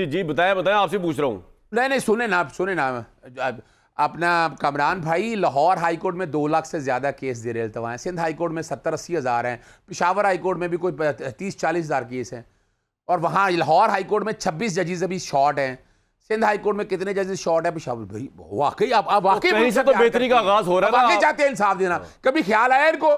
जी बताएं आपसे पूछ रहा हूं। नहीं सुने ना अपना कमरान भाई लाहौर हाई कोर्ट में 2 लाख से ज्यादा केस दे रहे हैं। सिंध हाई कोर्ट में 70-80 हज़ार हैं। पेशावर हाई कोर्ट में भी कोई 30-40 हज़ार केस हैं। और वहाँ लाहौर हाई कोर्ट में 26 जजेस अभी शॉर्ट हैं। सिंध हाई कोर्ट में कितने जजेस शॉर्ट है? पेशावर भाई वाकई आप वाकई कहीं से तो बेहतरी का आगाज हो रहा है। वाकई चाहते हैं इंसाफ देना। कभी ख्याल आया इनको?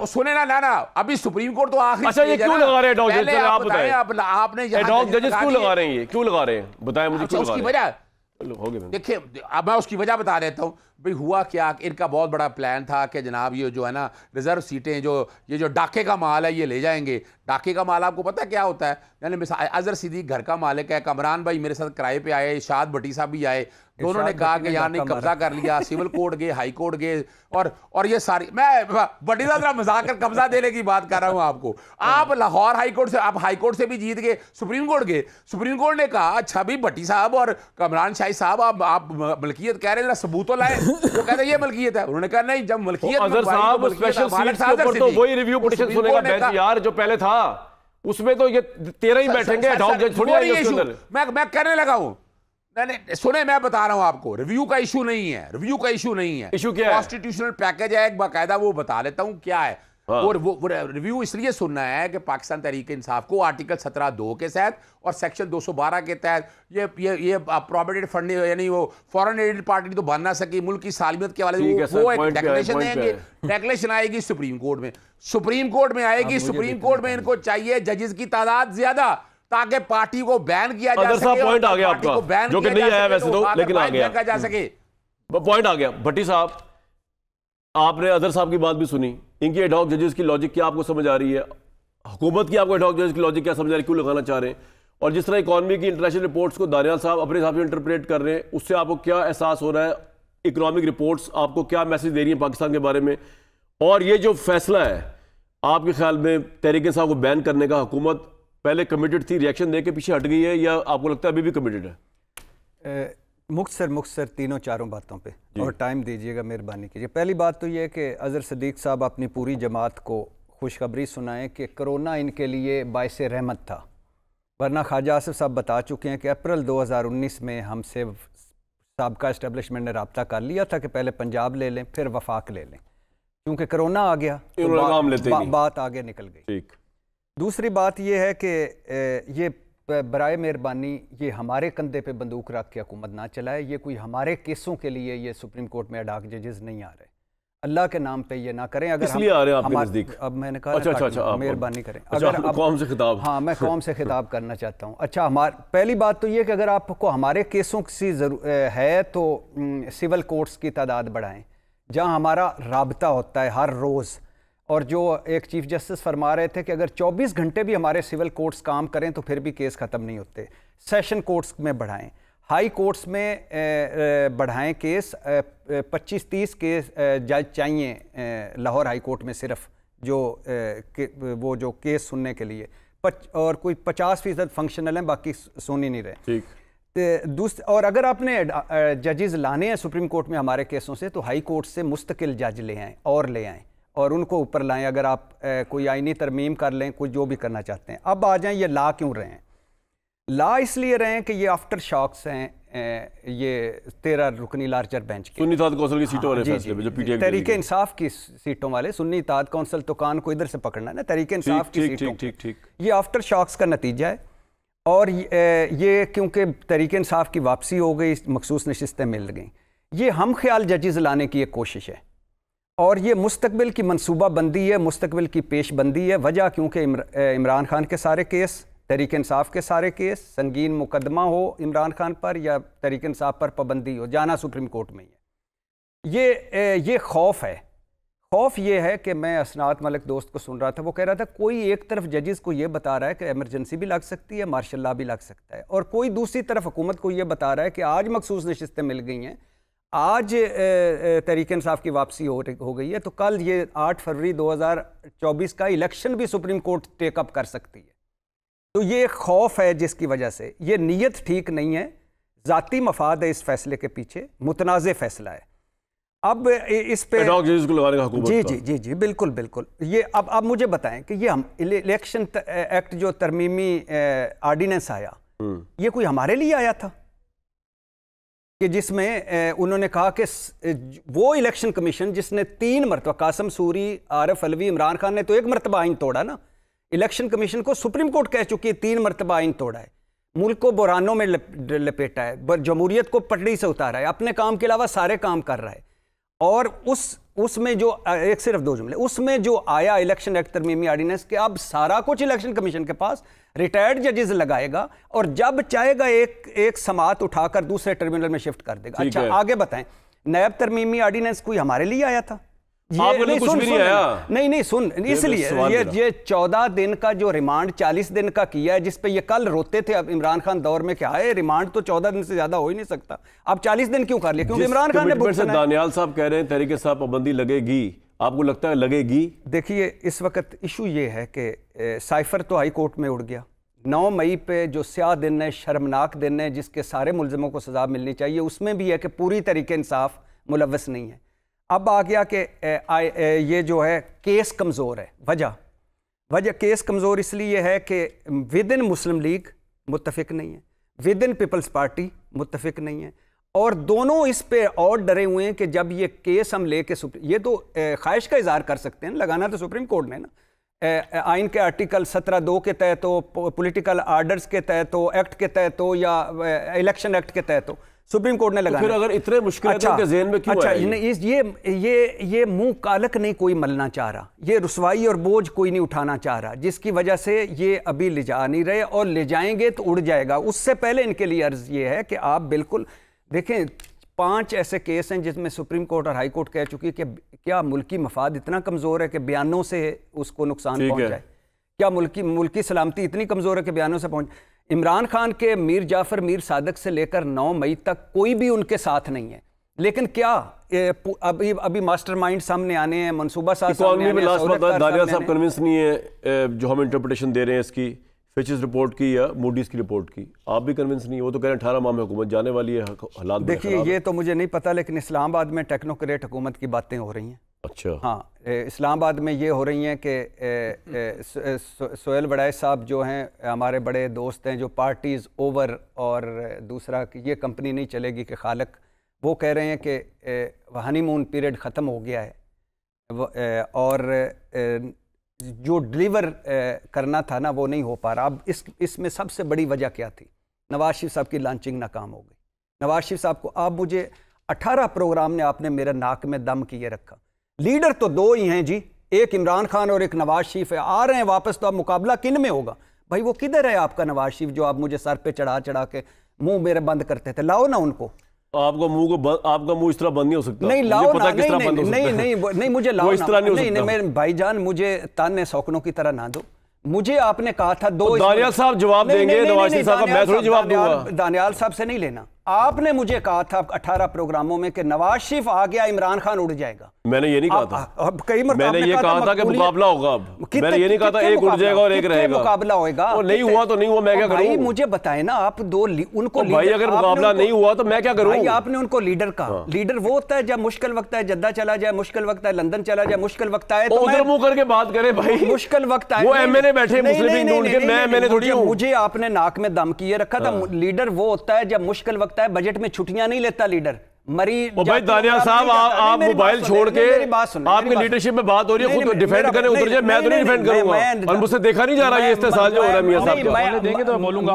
सुने ना अभी सुप्रीम कोर्ट तो आखिरी। अच्छा ये क्यों लगा रहे हैं डॉग जजेस? आप बताएं। आपने डॉग जजेस क्यों लगा रहे हैं? ये क्यों लगा रहे हैं? बताएं मुझे। अच्छा, उसकी वजह देखिए, अब मैं उसकी वजह बता देता हूं भाई। हुआ क्या, इनका बहुत बड़ा प्लान था कि जनाब ये जो है ना रिजर्व सीटें, ये जो डाके का माल है ये ले जाएंगे। डाके का माल आपको पता क्या होता है? यानी मिसाल अजहर सिद्दीक घर का मालिक है, कमरान भाई मेरे साथ किराए पे आए, इरशाद भट्टी साहब भी आए, दोनों ने कहा कि यार नहीं कब्जा कर लिया। सिविल कोर्ट गए, हाई कोर्ट गए, और ये सारी, मैं भट्टी साहब जरा मजाक कर कब्जा देने की बात कर रहा हूं आपको। आप लाहौर हाई कोर्ट से, आप हाई कोर्ट से भी जीत गए, सुप्रीम कोर्ट गए। सुप्रीम कोर्ट ने कहा अच्छा भी भट्टी साहब और कमरान शाही साहब आप मलकियत कह रहे हैं, सबूत तो लाए। वो कहते ये मलकियत है। उन्होंने कहा नहीं, जब मलकियत तो वही रिव्यू पिटीशन सुनेगा बेंच यार जो पहले था, उसमें तो ये 13 ही बैठेंगे। मैं कहने लगा हूं, नहीं सुने, मैं बता रहा हूं आपको, रिव्यू का इशू नहीं है। रिव्यू का इशू नहीं है। इशू क्या है? कॉन्स्टिट्यूशनल पैकेज है एक बाकायदा, वो बता देता हूं क्या है। हाँ। और वो रिव्यू इसलिए सुनना है कि पाकिस्तान तहरीक इंसाफ को आर्टिकल 17(2) के तहत और सेक्शन 212 के तहत ये प्रोविडेंट फंड, यानी वो फॉरेन एडेड पार्टी तो बन ना सकी, मुल्क की सालमियत के वाले वो एक डेक्लेरेशन देंगे। डेक्लेरेशन आएगी सुप्रीम कोर्ट में, सुप्रीम कोर्ट में आएगी। सुप्रीम कोर्ट में इनको चाहिए जजेस की तादाद ज्यादा, ताकि पार्टी को बैन किया जा सके। पॉइंट आ गया आपका, जो कि नहीं आया वैसे तो, लेकिन आ गया जा सके। पॉइंट आ गया। भट्टी साहब, आपने अदर साहब की बात भी सुनी, इनकी एडहॉक जजेस की लॉजिक क्या आपको समझ आ रही है? हुकूमत की आपको एडहॉक जजेस की लॉजिक क्या समझ आ रही है, क्यों लगाना चाह रहे हैं? और जिस तरह इकॉनमी की इंटरनेशनल रिपोर्ट्स को दानियाल साहब अपने हिसाब से इंटरप्रेट कर रहे हैं, उससे आपको क्या एहसास हो रहा है? इकोनॉमिक रिपोर्ट्स आपको क्या मैसेज दे रही है पाकिस्तान के बारे में? और ये जो फैसला है आपके ख्याल में तहरीक इंसाफ को बैन करने का, हुकूमत पहले कमिटेड थी, रिएक्शन दे के पीछे हट गई है, या आपको लगता है अभी भी कमिटेड है? मुख्तसर तीनों चारों बातों पे, और टाइम दीजिएगा, मेहरबानी कीजिए। पहली बात तो ये है कि अजहर सिद्दीक साहब अपनी पूरी जमात को खुशखबरी सुनाएं कि कोरोना इनके लिए बाइस रहमत था। वरना ख्वाजा आसिफ साहब बता चुके हैं कि अप्रैल 2019 में हमसे साबका इस्टेब्लिशमेंट ने रब्ता कर लिया था कि पहले पंजाब ले लें फिर वफाक ले लें। क्योंकि कोरोना आ गया तो बात आगे निकल गई। दूसरी बात यह है कि ये बराए मेहरबानी ये हमारे कंधे पे बंदूक रख के हुकूमत ना चलाए। ये कोई हमारे केसों के लिए ये सुप्रीम कोर्ट में एडहॉक जजेस नहीं आ रहे। अल्लाह के नाम पे ये ना करें। अगर इसलिए आ रहे हैं आपके नजदीक? अब मैंने कहा मेहरबानी करें। अगर कौम से खिताब, हाँ मैं कौम से खिताब करना चाहता हूँ। अच्छा, पहली बात तो ये कि अगर आपको हमारे केसों की है तो सिविल कोर्ट्स की तादाद बढ़ाएं, जहाँ हमारा राबता होता है हर रोज़। और जो एक चीफ जस्टिस फरमा रहे थे कि अगर 24 घंटे भी हमारे सिविल कोर्ट्स काम करें तो फिर भी केस ख़त्म नहीं होते। सेशन कोर्ट्स में बढ़ाएं, हाई कोर्ट्स में बढ़ाएं केस। 25-30 केस जज चाहिए लाहौर हाई कोर्ट में सिर्फ वो जो केस सुनने के लिए, और कोई 50% फंक्शनल हैं, बाकी सुन ही नहीं रहे। ठीक। और अगर आपने जजेस लाने हैं सुप्रीम कोर्ट में हमारे केसों से, तो हाई कोर्ट से मुस्तकिल जज ले आएँ और ले आएँ और उनको ऊपर लाएं। अगर आप कोई आईनी तरमीम कर लें, कोई जो भी करना चाहते हैं। अब आ जाएं, ये ला क्यों रहे हैं? ला इसलिए रहे हैं कि ये आफ्टर शॉक्स हैं, ये 13 रुकनी लार्जर बेंच के सुन्नी इत्तेहाद कौंसिल की सीटों वाले फैसले पे जो पीटीआई तहरीक इंसाफ की सीटों वाले। सुन्नी इत्तेहाद कौंसिल तो कान को इधर से पकड़ना है ना, तहरीक इंसाफ की सीटों, ये आफ्टर शॉक्स का नतीजा है। और ये क्योंकि तहरीक इंसाफ की वापसी हो गई, मखसूस नशिस्तें मिल गई, ये हम ख्याल जजेस लाने की एक कोशिश है। और ये मुस्तकबिल की मनसूबा बंदी है, मुस्तकबिल की पेश बंदी है। वजह क्योंकि इमरान खान के सारे केस तहरीक इंसाफ के सारे केस, संगीन मुकदमा हो इमरान खान पर या तहरीक इंसाफ पर पाबंदी हो, जाना सुप्रीम कोर्ट में ही है। ये खौफ है। खौफ ये है कि मैं असनात मलिक दोस्त को सुन रहा था, वो कह रहा था कोई एक तरफ जजेस को ये बता रहा है कि इमरजेंसी भी लग सकती है, मार्शल लॉ भी लग सकता है, और कोई दूसरी तरफ हुकूमत को ये बता रहा है कि आज मखसूस नशिस्तें मिल गई हैं, आज तहरीक इंसाफ की वापसी हो गई है, तो कल ये 8 फरवरी 2024 का इलेक्शन भी सुप्रीम कोर्ट टेकअप कर सकती है। तो ये खौफ है जिसकी वजह से ये नीयत ठीक नहीं है, ज़ाती मफाद है इस फैसले के पीछे, मुतनाज़ फैसला है। अब इस पे जी बिल्कुल बिल्कुल। ये अब मुझे बताएं कि ये हम इलेक्शन एक्ट जो तरमीमी ऑर्डिनेंस आया, ये कोई हमारे लिए आया था कि जिसमें उन्होंने कहा कि वो इलेक्शन कमीशन जिसने 3 मरतबा, कासम सूरी, आरिफ अलवी, इमरान खान ने तो 1 मरतबा आइन तोड़ा ना, इलेक्शन कमीशन को सुप्रीम कोर्ट कह चुकी है 3 मरतबा आइन तोड़ा है, मुल्क को बुरानों में लपेटा है, जमहूरियत को पटड़ी से उतारा है, अपने काम के अलावा सारे काम कर रहा है। और उसमें जो एक सिर्फ 2 जुमले, उसमें जो आया इलेक्शन एक्ट तरमीमी ऑर्डिनेंस के, अब सारा कुछ इलेक्शन कमीशन के पास रिटायर्ड जजेस लगाएगा और जब चाहेगा एक समात उठाकर दूसरे टर्मिनल में शिफ्ट कर देगा। अच्छा आगे बताएं, नैब तरमीमी ऑर्डिनेंस कोई हमारे लिए आया था? नहीं, कुछ भी नहीं आया। नहीं सुन, इसलिए ये 14 दिन का जो रिमांड 40 दिन का किया है, जिस पे ये कल रोते थे अब इमरान खान दौर में क्या है, रिमांड तो 14 दिन से ज्यादा हो ही नहीं सकता, अब 40 दिन क्यों कर लिया? क्योंकि इमरान खान ने दानियाल साहब कह रहे हैं तहरीक इंसाफ पाबंदी लगेगी, आपको लगता है लगेगी? देखिए इस वक्त इशू ये है कि साइफर तो हाई कोर्ट में उड़ गया, 9 मई पे जो स्याह दिन है, शर्मनाक दिन है, जिसके सारे मुलजमों को सजा मिलनी चाहिए, उसमें भी है कि पूरी तरीके इंसाफ मुलव्वस नहीं है। अब आ गया कि ये जो है केस कमज़ोर है। वजह केस कमज़ोर इसलिए है कि विद इन मुस्लिम लीग मुत्तफिक नहीं है, विद इन पीपल्स पार्टी मुत्तफिक नहीं है, और दोनों इस पे और डरे हुए हैं कि जब ये केस हम लेके ये तो ख्वाहिश का इजहार कर सकते हैं, लगाना तो सुप्रीम कोर्ट ने ना, आइन के आर्टिकल 17(2) के तहत हो, पॉलिटिकल आर्डर्स के तहत हो, एक्ट के तहत हो, या इलेक्शन एक्ट के तहत हो, सुप्रीम कोर्ट ने लगाया। तो फिर अगर इतने मुश्किल के ज़हन में क्यों अच्छा, ये मुंह कालक नहीं कोई मलना चाह रहा, ये रुसवाई और बोझ कोई नहीं उठाना चाह रहा, जिसकी वजह से ये अभी ले जा नहीं रहे, और ले जाएंगे तो उड़ जाएगा। उससे पहले इनके लिए अर्ज ये है कि आप बिल्कुल देखें, 5 ऐसे केस हैं जिसमें सुप्रीम कोर्ट और हाई कोर्ट कह चुकी है कि क्या मुल्की मफाद इतना कमज़ोर है कि बयानों से उसको नुकसान पहुँच जाए? क्या मुल्की सलामती इतनी कमज़ोर है कि बयानों से पहुँच? इमरान खान के मीर जाफर, मीर सादक से लेकर 9 मई तक कोई भी उनके साथ नहीं है, लेकिन क्या अभी मास्टरमाइंड सामने आने हैं, मनसूबा साथ सामने आने हैं। दानियाल साहब कन्विंस नहीं है जो हम इंटरप्रिटेशन दे रहे हैं इसकी, फिचेस रिपोर्ट की या मूडीज की रिपोर्ट की, आप भी कन्विंस नहीं है? वो तो कह रहे हैं 18 माह में हुकूमत जाने वाली है, हालात देखिए ये तो मुझे नहीं पता, लेकिन इस्लामाबाद में टेक्नोक्रेट हुकूमत की बातें हो रही हैं। अच्छा हाँ, इस्लामाबाद में ये हो रही हैं कि सोहेल वड़ाई साहब जो हैं, हमारे बड़े दोस्त हैं, जो पार्टीज़ ओवर और दूसरा ये कंपनी नहीं चलेगी कि खालक, वो कह रहे हैं कि हनीमून पीरियड ख़त्म हो गया है और जो डिलीवर करना था ना वो नहीं हो पा रहा। अब इसमें सबसे बड़ी वजह क्या थी? नवाज शरीफ साहब की लॉन्चिंग नाकाम हो गई। नवाज शरीफ साहब को आप मुझे 18 प्रोग्राम ने आपने मेरे नाक में दम किए रखा। लीडर तो 2 ही हैं जी, एक इमरान खान और एक नवाज शरीफ है, आ रहे हैं वापस, तो अब मुकाबला किन में होगा? भाई वो किधर है आपका नवाज शरीफ जो आप मुझे सर पे चढ़ा चढ़ा के मुंह मेरे बंद करते थे? लाओ ना उनको। आपका मुंह इस तरह बंद नहीं हो सकता। नहीं लाओ ना, नहीं मुझे लाओ इस तरह नहीं, मेरे भाईजान मुझे ताने सौकनों की तरह ना दो। मुझे आपने कहा था 2 दानियाल साहब जवाब देंगे, नवाज शरीफ साहब का मैं थोड़ी जवाब दूंगा। दानियाल साहब से नहीं लेना। आपने मुझे कहा था 18 प्रोग्रामों में कि नवाज शरीफ आ गया इमरान खान उड़ जाएगा। मैंने ये नहीं कहा था, मैंने ये कहा था कि मुकाबला होगा। अब मैंने ये नहीं कहा था एक उड़ जाएगा और एक रहेगा। मुकाबला होगा, और नहीं हुआ तो नहीं हुआ, मैं क्या करूं? मुझे बताए ना आप उनको। भाई अगर मुकाबला नहीं हुआ तो मैं क्या करूं? आपने उनको लीडर कहा। लीडर वो होता है जब मुश्किल वक्त है जद्दा चला जाए, मुश्किल वक्त है लंदन चला जाए, मुश्किल वक्त आए तो उधर मुंह करके बात करे भाई। मुश्किल वक्त आए वो एमएलए बैठे मुस्लिम लीग के, मैं एमएलए थोड़ी हूं। मुझे आपने नाक में दम किए रखा था। लीडर वो होता है जब मुश्किल वक्त आए, बजट में छुट्टियां नहीं लेता लीडर, मरी भाई दानियाल साहब, आप मोबाइल छोड़ के आपकी लीडरशिप में बात हो रही है, खुद डिफेंड करें, उतर जाए, मैं तो नहीं डिफेंड करूंगा। और मुझसे देखा नहीं जा रहा ये इस्तेसाल जो हो रहा है मियां साहब, देंगे तो बोलूंगा।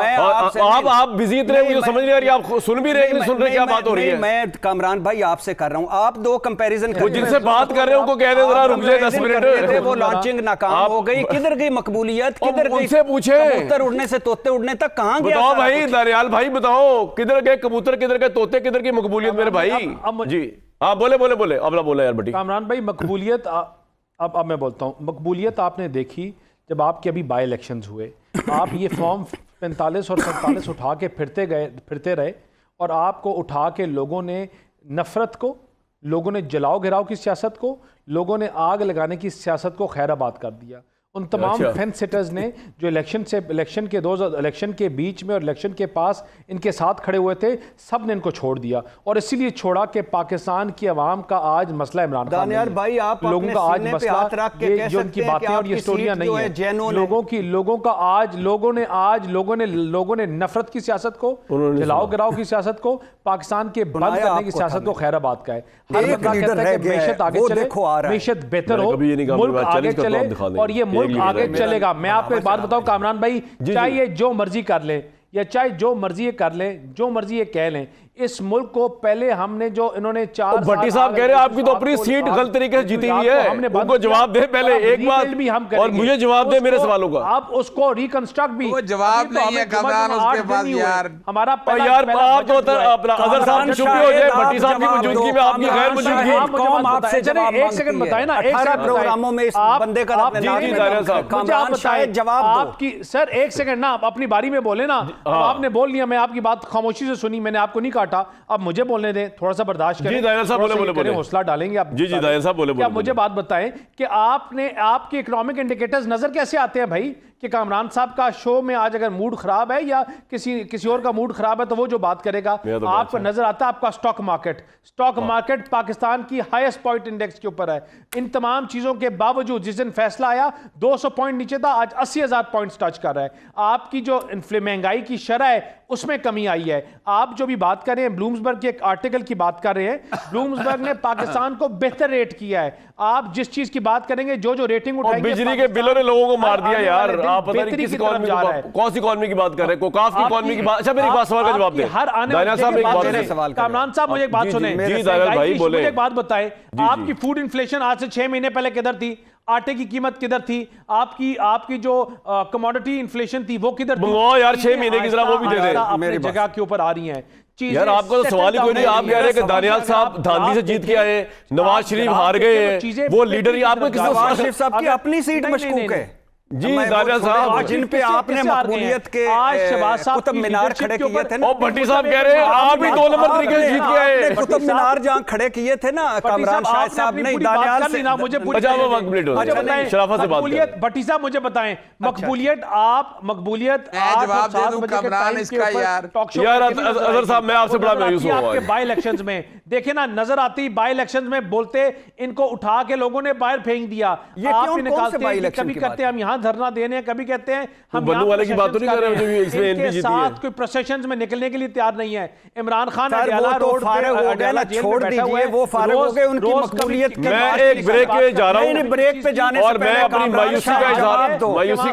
आप बिजी इतने, मुझे समझ नहीं आ रही, आप सुन भी रहे हैं, सुन रहे क्या बात हो रही है। मैं कामरान भाई आपसे कर रहा हूँ, आप दो कंपैरिजन कर, जिनसे बात कर रहे हैं उनको कह दे जरा रुक जाए 10 मिनट। वो लॉन्चिंग नाकाम हो गई, किधर गई मकबूलियत, किधर गई? उनसे पूछे, कबूतर उड़ने से तोते उड़ने तक कहां गया? बताओ भाई दानियाल भाई, बताओ किधर गए कबूतर, किधर गए तोते, किधर की मकबूलियत मेरे भाई। जी हाँ, बोले अब बोले यार बेटी। कामरान भाई मकबूलियत, अब मैं बोलता हूँ, मकबूलियत आपने देखी जब आपके अभी बाई इलेक्शंस हुए, आप ये फॉर्म 45 और 47 उठा के फिरते रहे, और आपको उठा के लोगों ने नफरत को, लोगों ने जलाओ गिराओ की सियासत को, लोगों ने आग लगाने की सियासत को खैराबाद कर दिया। उन तमाम फेंस सिटर्स ने जो इलेक्शन के बीच में और इलेक्शन के पास इनके साथ खड़े हुए थे, सब ने इनको छोड़ दिया, और इसीलिए छोड़ा कि पाकिस्तान की आवाम का आज मसला इमरान खान नहीं है। भाई आप लोगों का आज मसला ये जो उनकी बातें और ये स्टोरियां नहीं है, लोगों का आज लोगों ने नफरत की सियासत को, जलाओ गिराओ की सियासत को, पाकिस्तान के बंद करने की सियासत को खैराबाद का है। हर बंदा कहता है कि मैशत आगे चले, मैशत बेहतर हो, मुल्क आगे चले, और ये मुल्क आगे चलेगा। मैं आपको एक बात बताऊं कामरान भाई, चाहे जो मर्जी कर ले या चाहे जो मर्जी ये कर ले, जो मर्जी ये कह लें, इस मुल्क को पहले हमने जो इन्होंने 4 भट्टी साहब कह रहे हैं आपकी तो अपनी सीट गलत तरीके से जीती हुई है, उनको जवाब दे पहले एक बात, और मुझे जवाब दे मेरे सवालों का। आप उसको रिकंस्ट्रक्ट भी, वो जवाब नहीं है कामरान उसके पास यार। हमारा यार आप तो अजहर साहब चुप हो जाए, भट्टी साहब की मौजूदगी में आपकी गैर मौजूदगी। एक सेकंड बताए ना, एक सेकंड प्रोग्रामों में इस बंदे का जवाब आपकी। सर एक सेकंड ना, आप अपनी बारी में बोले ना, आपने बोल लिया, मैं आपकी बात खामोशी से सुनी, मैंने आपको नहीं काटा, अब मुझे बोलने दें, थोड़ा सा बर्दाश्त करें। जी दानियाल साहब बोले, हौसला डालेंगे आप। जी दानियाल साहब बोले। क्या मुझे बात बताएं कि आपके इकोनॉमिक इंडिकेटर्स नजर कैसे आते हैं भाई, कि कामरान साहब का शो में आज अगर मूड खराब है या किसी और का मूड खराब है तो वो जो बात करेगा, आपको नजर आता है आपका स्टॉक मार्केट पाकिस्तान की हाईएस्ट पॉइंट इंडेक्स के ऊपर है। इन तमाम चीजों के बावजूद जिस दिन फैसला आया 200 पॉइंट नीचे था, आज 80,000 पॉइंट टच कर रहा है। आपकी जो महंगाई की शरह है उसमें कमी आई है। आप जो भी बात कर रहे हैं, ब्लूमसबर्ग के एक आर्टिकल की बात कर रहे हैं, ब्लूमसबर्ग ने पाकिस्तान को बेहतर रेट किया है। आप जिस चीज की बात करेंगे, जो रेटिंग उठाएंगे, बिजली के बिलों ने लोगों को मार दिया यार। आप पता नहीं किस इकोनॉमी की बात, कौन सी इकोनॉमी की बात कर रहे हैं, कोकाफ की इकोनॉमी की बात। अच्छा मेरी बात, सवाल का जवाब दें। दानियाल साहब एक बात, कामरान साहब मुझे एक बात सुने, जी दानियाल भाई बोले, एक बात बताएं, आपकी फूड इन्फ्लेशन आज से 6 महीने पहले किधर थी? आटे की कीमत किधर थी? आपकी जो कमोडिटी इन्फ्लेशन थी वो किधर थी? यार 6 महीने की जरा वो भी दे दे, मेरी जगह के ऊपर आ रही हैं यार। आपका तो सवाल ही कोई नहीं। आप कह रहे हैं कि दानियाल साहब धांधली से जीत के आए, नवाज शरीफ हार गए हैं, वो लीडर, आपको किसी नवाज शरीफ साहब की अपनी सीट मशकूक है। जी दानियाल साहब, जिन पे आपने मकबूलियत के कुतुब मीनार खड़े किए थे ना, भट्टी साहब कह रहे हैं आप ही 2 नंबर तरीके से जीत के आए। कुतुब मीनार जहां खड़े किए थे ना कामरान शाह साहब ने, दानियाल से मुझे शराफत से बात करें। भट्टी साहब मुझे बताएं, मकबूलियत जवाब दे दूं कामरान इसका यार। अजहर साहब मैं आपसे बड़ा मायूस हूं। आपके बाई इलेक्शंस में देखे ना, नजर आती बाई इलेक्शंस में बोलते, इनको उठा के लोगों ने बाहर फेंक दिया। आप निकालते, कभी कहते हैं हम यहाँ धरना देने, कभी कहते हैं हम बनने वाले की बात तो नहीं कर रहे हैं, इसमें एनपी जीती है। कोई प्रोसेशंस में निकलने के लिए तैयार नहीं है। इमरान खान रोड पे छोड़ दीजिए, वो फारिग हो गए उनकी मकबूलियत। मैं एक ब्रेक पे जा रहा हूं, ब्रेक पे जाने और मैं अपनी मायूसी का इजहार,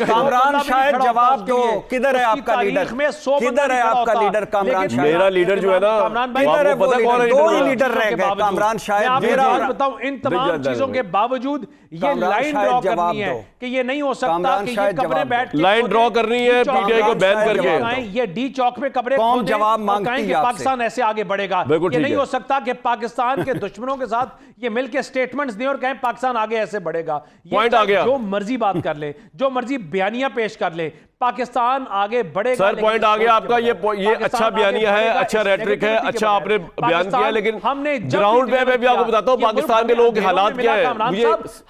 कामरान शायद जवाब दो, किधर है आपका लीडर? किधर है आपका लीडर कामरान शाह? मेरा लीडर जो है ना, किधर है? पता कौन है? 2 ही लीडर रह गए, कामरान शाह। मेरा बताऊं, इन तमाम चीजों के बावजूद ये लाइन ड्रॉ करनी है कि ये नहीं हो सकता कि ये कमरे बैठ के लाइन ड्रॉ करनी है, पीटीआई को बैन करके ये डी चौक में कमरे कौन जवाब मांगती है? पाकिस्तान ऐसे आगे बढ़ेगा। ये नहीं हो सकता कि पाकिस्तान के दुश्मनों के साथ ये मिलकर स्टेटमेंट्स दें और कहें पाकिस्तान आगे ऐसे बढ़ेगा। पॉइंट आ गया। जो मर्जी बात कर ले, जो मर्जी बयानियां पेश कर ले, पाकिस्तान आगे बढ़ेगा। सर पॉइंट आ गया आपका, ये अच्छा बयानिया है, अच्छा रेटरिक है, अच्छा आपने बयान किया, लेकिन हमने ग्राउंड पे मैं भी आपको बताता हूं पाकिस्तान के लोगों की हालात क्या है।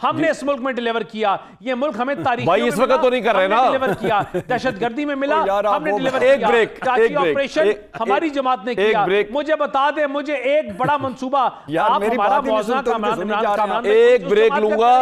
हमने इस मुल्क में डिलीवर किया, ये मुल्क हमें तारीख भाई इस वक्त तो नहीं कर रहे ना, डिलीवर किया। दहशतगर्दी में मिला, हमने डिलीवर किया। एक ब्रेक, ऑपरेशन हमारी जमात ने किया। मुझे बता दे, मुझे एक बड़ा मंसूबा, आप हमारा मौजूदा एक ब्रेक लूंगा,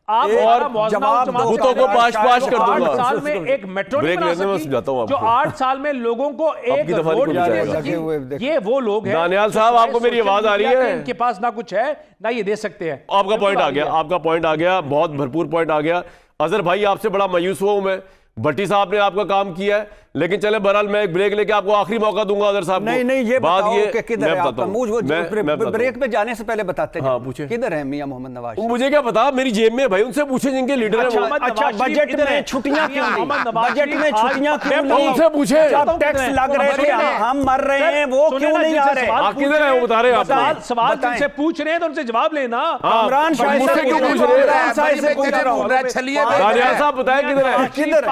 आप और जवाब बुतों को पाश कर दूंगा। 8 साल में एक मेट्रो नहीं बना सकी, जो 8 साल में लोगों को एक रोड नहीं दे सकी, ये वो लोग हैं। दानियाल साहब, आपको मेरी आवाज आ रही है? इनके पास ना कुछ है ना ये दे सकते हैं। आपका पॉइंट आ गया, आपका पॉइंट आ गया, बहुत भरपूर पॉइंट आ गया। अजहर भाई, आपसे बड़ा मायूस हुआ हूं मैं। भट्टी साहब ने आपका काम किया है, लेकिन चले बहरहाल मैं एक ब्रेक लेके आपको आखिरी मौका दूंगा अदर साहब को। नहीं, ये बात बताओ ये कि किधर है आपका मूज, वो ब्रेक पे जाने से पहले बताते हैं। हाँ, पूछे किधर है मियां मोहम्मद नवाज? मुझे क्या पता, मेरी जेब में भाई, उनसे पूछे जिनके लीडर है वो। अच्छा, बजट में छुट्टियां क्यों नहीं? बजट में छुट्टियां क्यों नहीं? उनसे पूछे, टैक्स लग रहे थे, हम मर रहे हैं, वो क्यों नहीं आ रहे? आप किधर है वो बता रहे हैं? आप सवाल जिनसे पूछ रहे हैं तो उनसे जवाब लेना। इमरान शाह से क्यों पूछ रहे हैं? इमरान शाह से पूछ रहा हूं। दानियाल साहब बताएं किधर है? किधर?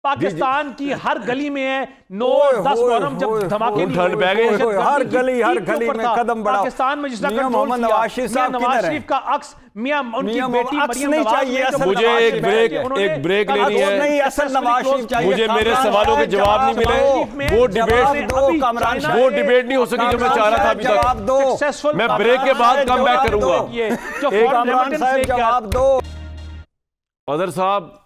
पाकिस्तान की हर गली में है। 9-10 मुहर्रम जब धमाके हर गली में कदम बढ़ाओ। पाकिस्तान में जिसका कंट्रोल नवाज शरीफ का अक्स, मियां उनकी बेटी मरियम नहीं नवाज चाहिए। मुझे एक ब्रेक लेनी है। नहीं, असल नवाज शरीफ चाहिए। मुझे मेरे सवालों के जवाब नहीं मिले। वो डिबेट नहीं हो सकी जो मैं चाह रहा था अभी तक। मैं ब्रेक के बाद कम बैक करूंगा। जवाब दो अदर साहब,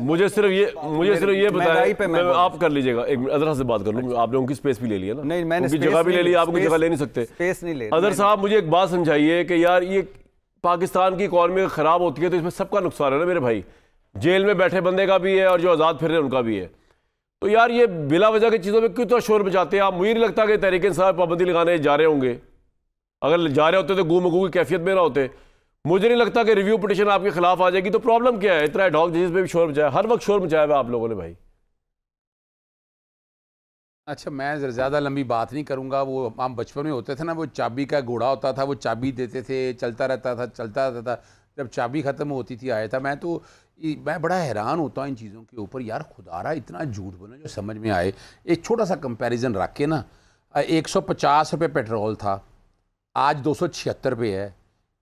मुझे सिर्फ ये बताएं, आप कर लीजिएगा। एक अदर से बात कर लूँ, आपने उनकी स्पेस भी ले लिया ना। नहीं, मैंने जगह भी ले ली, आप उनकी जगह ले नहीं सकते। स्पेस नहीं ले। अदर साहब, मुझे एक बात समझाइए कि यार ये पाकिस्तान की इकॉनमी खराब होती है तो इसमें सबका नुकसान है ना मेरे भाई। जेल में बैठे बंदे का भी है और जो आज़ाद फिर रहे हैं उनका भी है। तो यार ये बिला वजह की चीज़ों में क्यों तो शोर मचाते हैं आप? मुझे नहीं लगता कि तहरीक इंसाफ पाबंदी लगाने जा रहे होंगे। अगर जा रहे होते तो गू मगू की कैफियत में ना होते। मुझे नहीं लगता कि रिव्यू पिटीशन आपके खिलाफ आ जाएगी। तो प्रॉब्लम क्या है? इतना एडहॉक जजेस पे भी शोर मचाया, हर वक्त शोर मचाया हुआ आप लोगों ने भाई। अच्छा, मैं ज़्यादा लंबी बात नहीं करूंगा। वो हम बचपन में होते थे ना, वो चाबी का घोड़ा होता था, वो चाबी देते थे, चलता रहता था। जब चाबी ख़त्म होती थी आया था। मैं बड़ा हैरान होता हूँ इन चीज़ों के ऊपर। यार खुदारा इतना झूठ बोले जो समझ में आए। एक छोटा सा कंपैरिजन रख के ना, 150 रुपये पेट्रोल था, आज 276 रुपये है।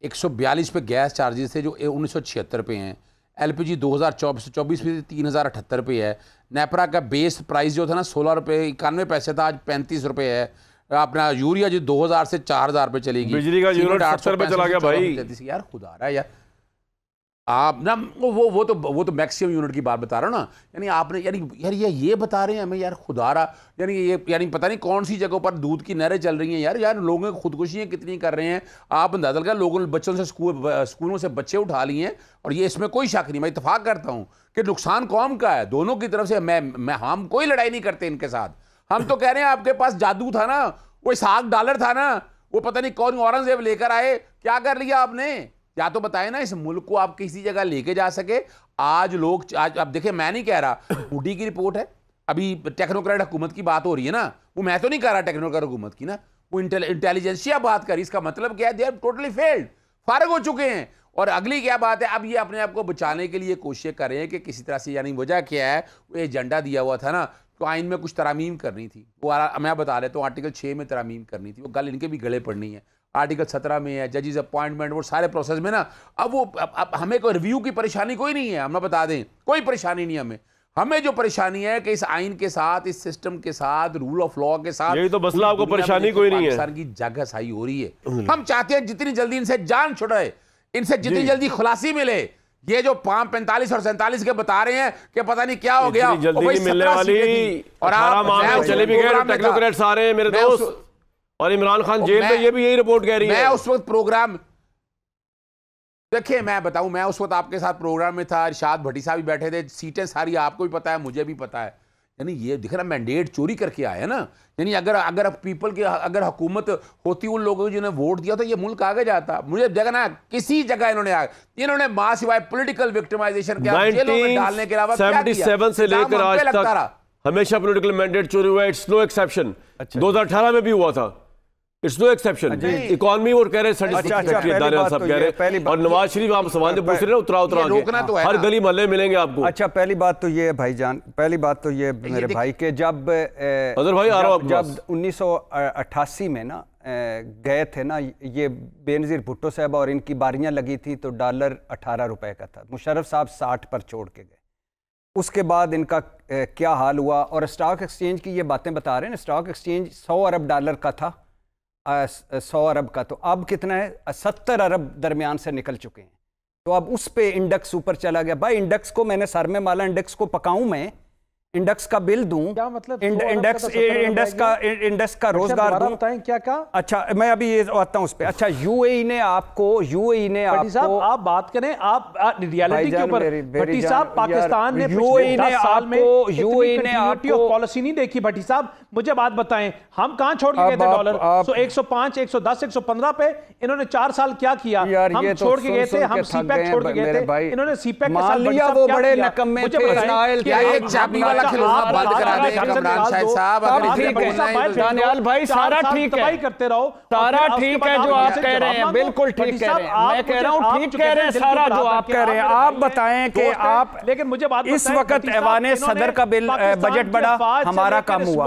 142 पे गैस चार्जेस थे जो 1976 पे हैं। LPG 2024 में 3078 रुपये है। नेपरा का बेस प्राइस जो था ना 16 रुपये 91 पैसे था, आज 35 रुपये है। अपना यूरिया जो 2000 से 4000 रुपये चली गई। बिजली का यूनिट 70 रुपये चला गया भाई। यार खुदा रहा है यार, आप ना वो तो मैक्सिमम यूनिट की बात बता रहा हूँ ना। यानी आपने यार ये बता रहे हैं हमें यार खुदारा। यानी पता नहीं कौन सी जगहों पर दूध की नहरें चल रही हैं यार लोगों की खुदकुशियाँ कितनी कर रहे हैं। आप अंदाजा लगा, लोगों ने बच्चों से स्कूलों से बच्चे उठा लिए हैं। और ये इसमें कोई शक नहीं, मैं इत्तेफाक करता हूँ कि नुकसान कौम का है दोनों की तरफ से। हम कोई लड़ाई नहीं करते इनके साथ। हम तो कह रहे हैं आपके पास जादू था ना, वो $100 था ना, वो पता नहीं कौन औरंगजेब लेकर आए, क्या कर लिया आपने? या तो बताए ना इस मुल्क को आप किसी जगह लेके जा सके। आज अब देखिए, मैं नहीं कह रहा, मूडी की रिपोर्ट है, अभी टेक्नोक्रेट हुकूमत की बात हो रही है ना, वो मैं तो नहीं कह रहा टेक्नोक्रेट हुकूमत की ना, वो इंटेलिजेंसिया बात करी। इसका मतलब क्या है? दे आर टोटली फेल्ड, फारग हो चुके हैं। और अगली क्या बात है, अब ये अपने आप को बचाने के लिए कोशिश कर रहे हैं कि किसी तरह से, यानी वजह क्या है, वो एजेंडा दिया हुआ था ना, तो आइन में कुछ तरामीम करनी थी। वो मैं बता देता हूँ, आर्टिकल 6 में तरामीम करनी थी। वो गल इनके भी गले पड़नी है। आर्टिकल 17 में है, जजेस अपॉइंटमेंट, वो सारे प्रोसेस में ना। अब हमें कोई रिव्यू की परेशानी कोई नहीं है, हम ना बता दें, कोई परेशानी नहीं है हमें जो परेशानी है कि इस आइन के साथ, इस सिस्टम के साथ, रूल ऑफ लॉ के साथ, यही तो मसला, आपको परेशानी कोई नहीं है। पाकिस्तान की जगह सही हो रही है। हम चाहते हैं जितनी जल्दी इनसे जान छुड़ाए, इनसे जितनी जल्दी खुलासी मिले। ये जो 45 और 47 के बता रहे हैं कि पता नहीं क्या हो गया, जल्दी नहीं मिलने वाली। और आप चले भी गए, टेक्नोक्रेट सारे हैं मेरे दोस्त, और इमरान खान जेल में, ये भी यही रिपोर्ट कह रही है। मैं उस वक्त प्रोग्राम, देखिए मैं बताऊं, मैं उस वक्त आपके साथ प्रोग्राम में था, इरशाद भट्टी साहब भी बैठे थे, सीटें सारी आपको भी पता है, मुझे भी पता है। यानी ये दिख रहा मैंडेट चोरी करके आया ना। यानी अगर पीपल की अगर हुकूमत होती उन लोगों को जिन्होंने वोट दिया तो ये मुल्क आगे जाता। मुझे जगह ना किसी जगह इन्होंने मां सिवाय पॉलिटिकल विक्टिमाइजेशन के, जेलों में डालने के अलावा 77 से लेकर आज तक हमेशा पॉलिटिकल मैंडेट चोरी हुआ है। It's no exception. 2018 में भी हुआ था, इट्स नो एक्सेप्शन। इकोनॉमी वो कह रहे हैं, दानियाल साहब कह रहे हैं, और नवाज शरीफ आप सवाल जो पूछ रहे हैं उतरा तो हर गली मोहल्ले मिलेंगे आपको। अच्छा, पहली बात तो ये भाईजान, पहली बात तो ये मेरे भाई के जब भाई आ रहा हूं, जब 1988 में ना गए थे ना ये बेनज़ीर भुट्टो साहब, और इनकी बारियां लगी थी तो डॉलर 18 रुपए का था। मुशर्रफ साहब 60 पर छोड़ के गए। उसके बाद इनका क्या हाल हुआ। और स्टॉक एक्सचेंज की ये बातें बता रहे हैं ना, स्टॉक एक्सचेंज $100 अरब का था, 100 अरब का, तो अब कितना है 70 अरब दरमियान से निकल चुके हैं। तो अब उस पे इंडेक्स ऊपर चला गया। भाई इंडेक्स को मैंने सर में माला, इंडेक्स को पकाऊं मैं, इंडेक्स का बिल दूं, क्या मतलब इंडेक्स का रोजगार दूं? बताएं क्या कहा? अच्छा मैं अभी ये आता हूं उस पे। अच्छा यूएई ने आपको आप बात करें, आप रियलिटी के ऊपर भट्टी साहब, पाकिस्तान ने यूएई ने 10 साल में यूएई ने आपको पॉलिसी नहीं देखी। भट्टी साहब मुझे बात बताएं, हम कहां छोड़ के गए थे डॉलर? 105, 110, 115 पे इन्होंने 4 साल क्या किया? हम छोड़ के गए थे, हम सीपैक छोड़ के गए थे, इन्होंने सीपैक के साथ लिया, वो बड़े नकम्मे थे। खिलौना बंद करा दे कमरान शाह साहब। दानियाल भाई सारा ठीक है, करते रहो, सारा ठीक है जो आप कह रहे हैं, बिल्कुल ठीक कह रहे हैं, मैं कह रहा हूं ठीक कह रहे हैं सारा जो आप कह रहे हैं। आप बताएं कि आप, लेकिन मुझे बात इस वक्त ऐवान सदर का बिल बजट बढ़ा, हमारा काम हुआ,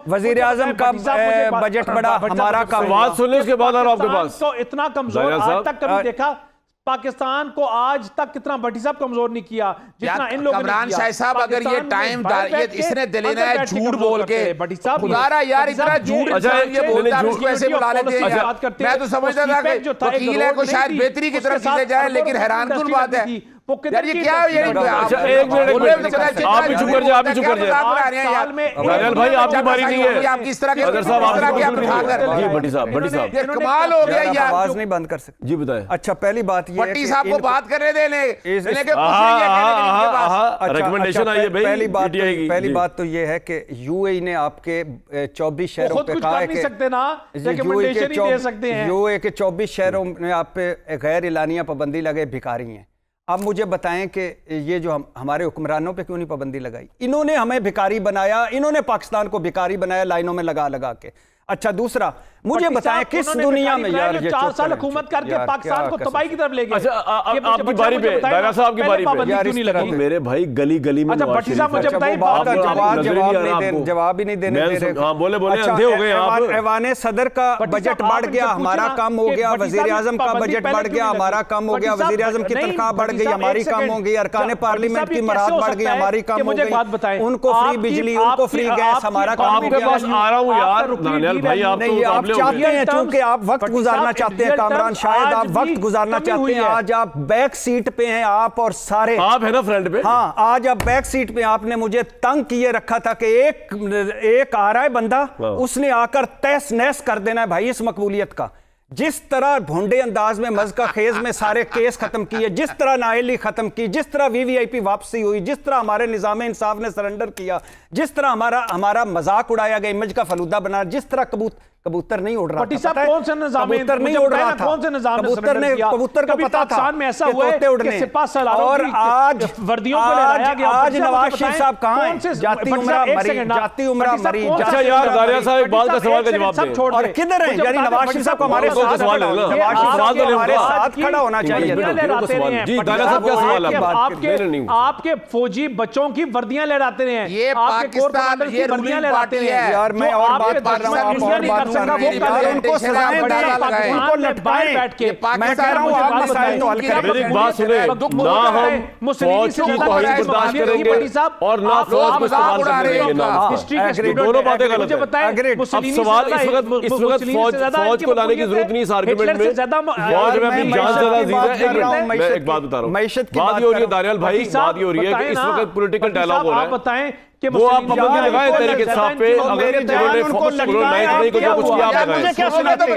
वजीर आजम का बजट बढ़ा, हमारा काम। बात सुनने उसके बाद आपके पास तो इतना कमजोर आज तक कभी देखा पाकिस्तान को? आज तक कितना भट्टी साहब कमजोर नहीं किया जितना इन लोगों ने किया। कमरान शाह साहब अगर ये टाइम ये इसने दिलेना है झूठ बोल के, भट्टी साहब खुदारा यार इतना झूठ ये बोलता है, उसको ऐसे बुला लेते हैं यार। मैं तो समझता था कि वकील है को शायद बेहतरी की तरफ चीजें जाए, लेकिन हैरानकुन बात है यार ये क्या है? एक मिनट आप भी चुप कर जाए, आप भी चुप कर जाए। दानियाल भाई आपकी बारी नहीं है। आप किस तरह के अगर साहब आप जी भट्टी साहब कमाल हो गया यार, आवाज नहीं बंद कर सकते जी, बताएं। अच्छा पहली बात ये भट्टी साहब को बात करने देने रिकमेंडेशन आई है भाई। पहली बात तो ये है कि यूएई ने आपके 24 शहरों पे कहा है कि यूएई के 24 शहरों में आप पे गैर एलानिया पाबंदी लगे, भिखारी हैं। अब मुझे बताएं कि ये जो हमारे हुक्मरानों पे क्यों नहीं पाबंदी लगाई? इन्होंने हमें भिखारी बनाया, इन्होंने पाकिस्तान को भिखारी बनाया लाइनों में लगा लगा के। अच्छा दूसरा मुझे बताएं किस दुनिया में यार ये 4 साल हुकूमत करके पाकिस्तान को तबाही की तरफ ले गए। अच्छा आपकी बारी पे, दानियाल साहब की बारी पे यार क्यों नहीं लगी? मेरे भाई गली गली में। अच्छा भट्टी साहब मुझे बताइए, जवाब ही नहीं देने दे रहे। हां बोले अंधे हो गए आप। ऐवान सदर का बजट बढ़ गया, हमारा काम हो गया, वजीर आजम का बजट बढ़ गया, हमारा काम हो गया, वजीर आजम की तनख्वाह बढ़ गई, हमारी काम हो गई, अरकान पार्लियामेंट की मराद बढ़ गई, हमारी काम हो गई, उनको फ्री बिजली, उनको फ्री गैस, हमारा काम हो गया। आपके पास आ रहा हूं यार दानियाल भाई, आप चाहते हैं क्योंकि आप वक्त गुजारना चाहते हैं, कामरान शायद आप वक्त गुजारना चाहते हैं। आज आप बैक सीट पे हैं, आप और सारे आप है ना फ्रंट पे। हाँ आज आप बैक सीट पे, आपने मुझे तंग किए रखा था कि एक आ रहा है बंदा, उसने आकर तहस नहस कर देना है भाई इस मकबूलियत का। जिस तरह भोंडे अंदाज में मज़का खेज में सारे केस खत्म किए, जिस तरह नाअहली खत्म की, जिस तरह वीवीआईपी वापसी हुई, जिस तरह हमारे निज़ाम इंसाफ ने सरेंडर किया, जिस तरह हमारा मजाक उड़ाया गया, इमेज का फलूदा बना, जिस तरह कबूतर नहीं उड़ रहा था, कौन सा निजाम कबूतर नहीं उड़ रहा था, कौन से निजाम कबूतर का पता था में ऐसा हुआ है कि सिपा सलारों और आज वर्दियों को लहराया गया। आज नवाज शरीफ साहब कहां हैं? जाती उम्रा मरी। अच्छा यार दानियाल साहब एक बात का सवाल का जवाब दें। और किधर हैं? यानी नवाज शरीफ साहब को हमारे साथ खड़ा होना चाहिए। जी दानियाल साहब क्या सवाल है? आपके फौजी बच्चों की वर्दियां लहराते हैं, ये पाकिस्तान ये रूलिंग पार्टी है यार। मैं और बात कर रहा हूं, और बात उनको सजाएं दें, उनको लटकाएं बैठ के। मैं कह रहा हूं आप मसाइल तो हल करें। मेरी एक बात सुने, ना हम फौज की तौहीन बर्दाश्त करेंगे और ना फौज को इस्तेमाल करने देंगे। दोनों बातें गलत हैं। अब सवाल इस वक्त फौज को लाने की जरूरत नहीं इस आर्गुमेंट में। फौज में अपनी जान ज्यादा जीता है। मैं एक बात बता रहा हूँ, बात ये हो रही है दानियाल भाई, बात ये हो रही है कि इस वक्त पॉलिटिकल डायलॉग हो रहा है कि वो आप पाबंदी लगाए तरीके साहब पे। अगर उन्होंने कुछ किया आप लगाए। मुझे क्या सुनाते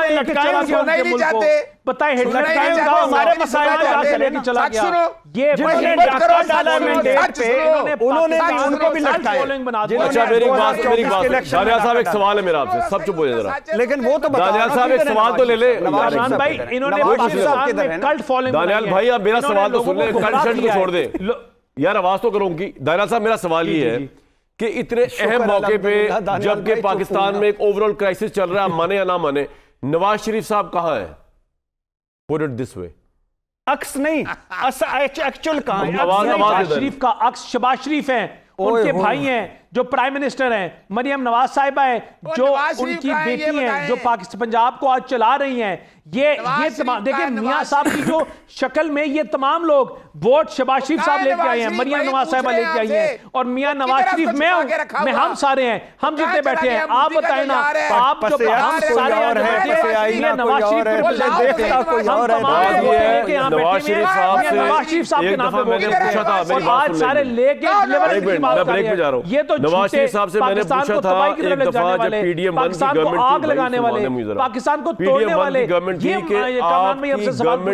हैं लटकाएं नहीं जाते, बताएं हिटलर हमारे मसाइल को आगे लेके चला गया। ये डाका डाला मैंडेट पे, उन्होंने भी उनको भी लटकाया। अच्छा मेरी बात दानियाल साहब एक सवाल है मेरा आपसे, सब चुप हो जाए जरा। लेकिन वो तो दानियाल साहब एक सवाल तो ले ले। भाई इन्होंने कल्ट फॉलोइंग दानियाल भाई आप मेरा सवाल तो सुन ले, कल्ट शर्ट को छोड़ दे यार, आवाज तो करूंगी। दानियाल साहब मेरा सवाल ये है कि इतने अहम मौके पे जबकि पाकिस्तान में एक ओवरऑल क्राइसिस चल रहा है, माने या ना माने, नवाज शरीफ साहब कहां है? पुट इट दिस वे, अक्स नहीं एक्चुअल कहां है? नवाज शरीफ का अक्स शहबाज शरीफ है, उनके भाई हैं जो प्राइम मिनिस्टर हैं, मरियम नवाज साहिबा है, जो उनकी बेटी हैं, जो पाकिस्तान पंजाब को आज चला रही हैं, ये तमाम देखिए मियां साहब की जो शक्ल में ये तमाम लोग वोट शहबाज शरीफ साहब लेके आए हैं, मरियम नवाज साहिबा लेके आई हैं, और मियां नवाज शरीफ मैं हम सारे हैं, हम जितने बैठे हैं। आप बताएं ना, आप जो हम सारे नवाज शरीफ साहब के नाम पे पूछा था, आज सारे लेके ये तो नवाज शरीफ साहब से मैंने पूछा था एक दफा जब पीडीएम पाकिस्तान को आग लगाने वाले, पाकिस्तान को तोड़ने वाले, गवर्नमेंट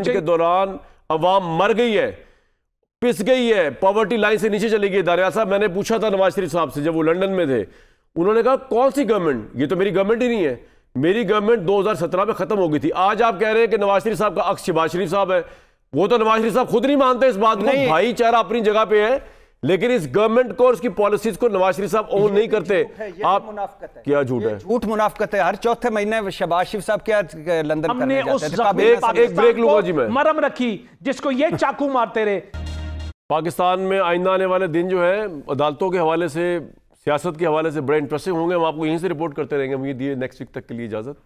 के दौरान अवाम मर गई है, पिस गई है, पॉवर्टी लाइन से नीचे चली गई। दानियाल साहब, मैंने पूछा था नवाज शरीफ साहब से जब वो लंदन में थे, उन्होंने कहा कौन सी गवर्नमेंट, ये तो मेरी गवर्नमेंट ही नहीं है, मेरी गवर्नमेंट 2017 में खत्म हो गई थी। आज आप कह रहे हैं कि नवाज शरीफ साहब का अक्स शहबाज शरीफ साहब है, वो तो नवाज शरीफ साहब खुद नहीं मानते इस बात को, भाईचारा अपनी जगह पे है, लेकिन इस गवर्नमेंट को और उसकी पॉलिसीज को नवाज शरीफ साहब ओन नहीं करते। आप क्या झूठ है? झूठ मुनाफकत है। हर चौथे महीने शहबाज शरीफ साहब क्या लंदन हमने करने उस जाते थे। एक ब्रेक लूंगा जी मैं। मरम रखी जिसको ये चाकू मारते रहे। पाकिस्तान में आइंदा आने वाले दिन जो है अदालतों के हवाले से, सियासत के हवाले से बड़े इंटरेस्टिंग होंगे। हम आपको यहीं से रिपोर्ट करते रहेंगे। उम्मीद ये नेक्स्ट वीक तक के लिए इजाजत।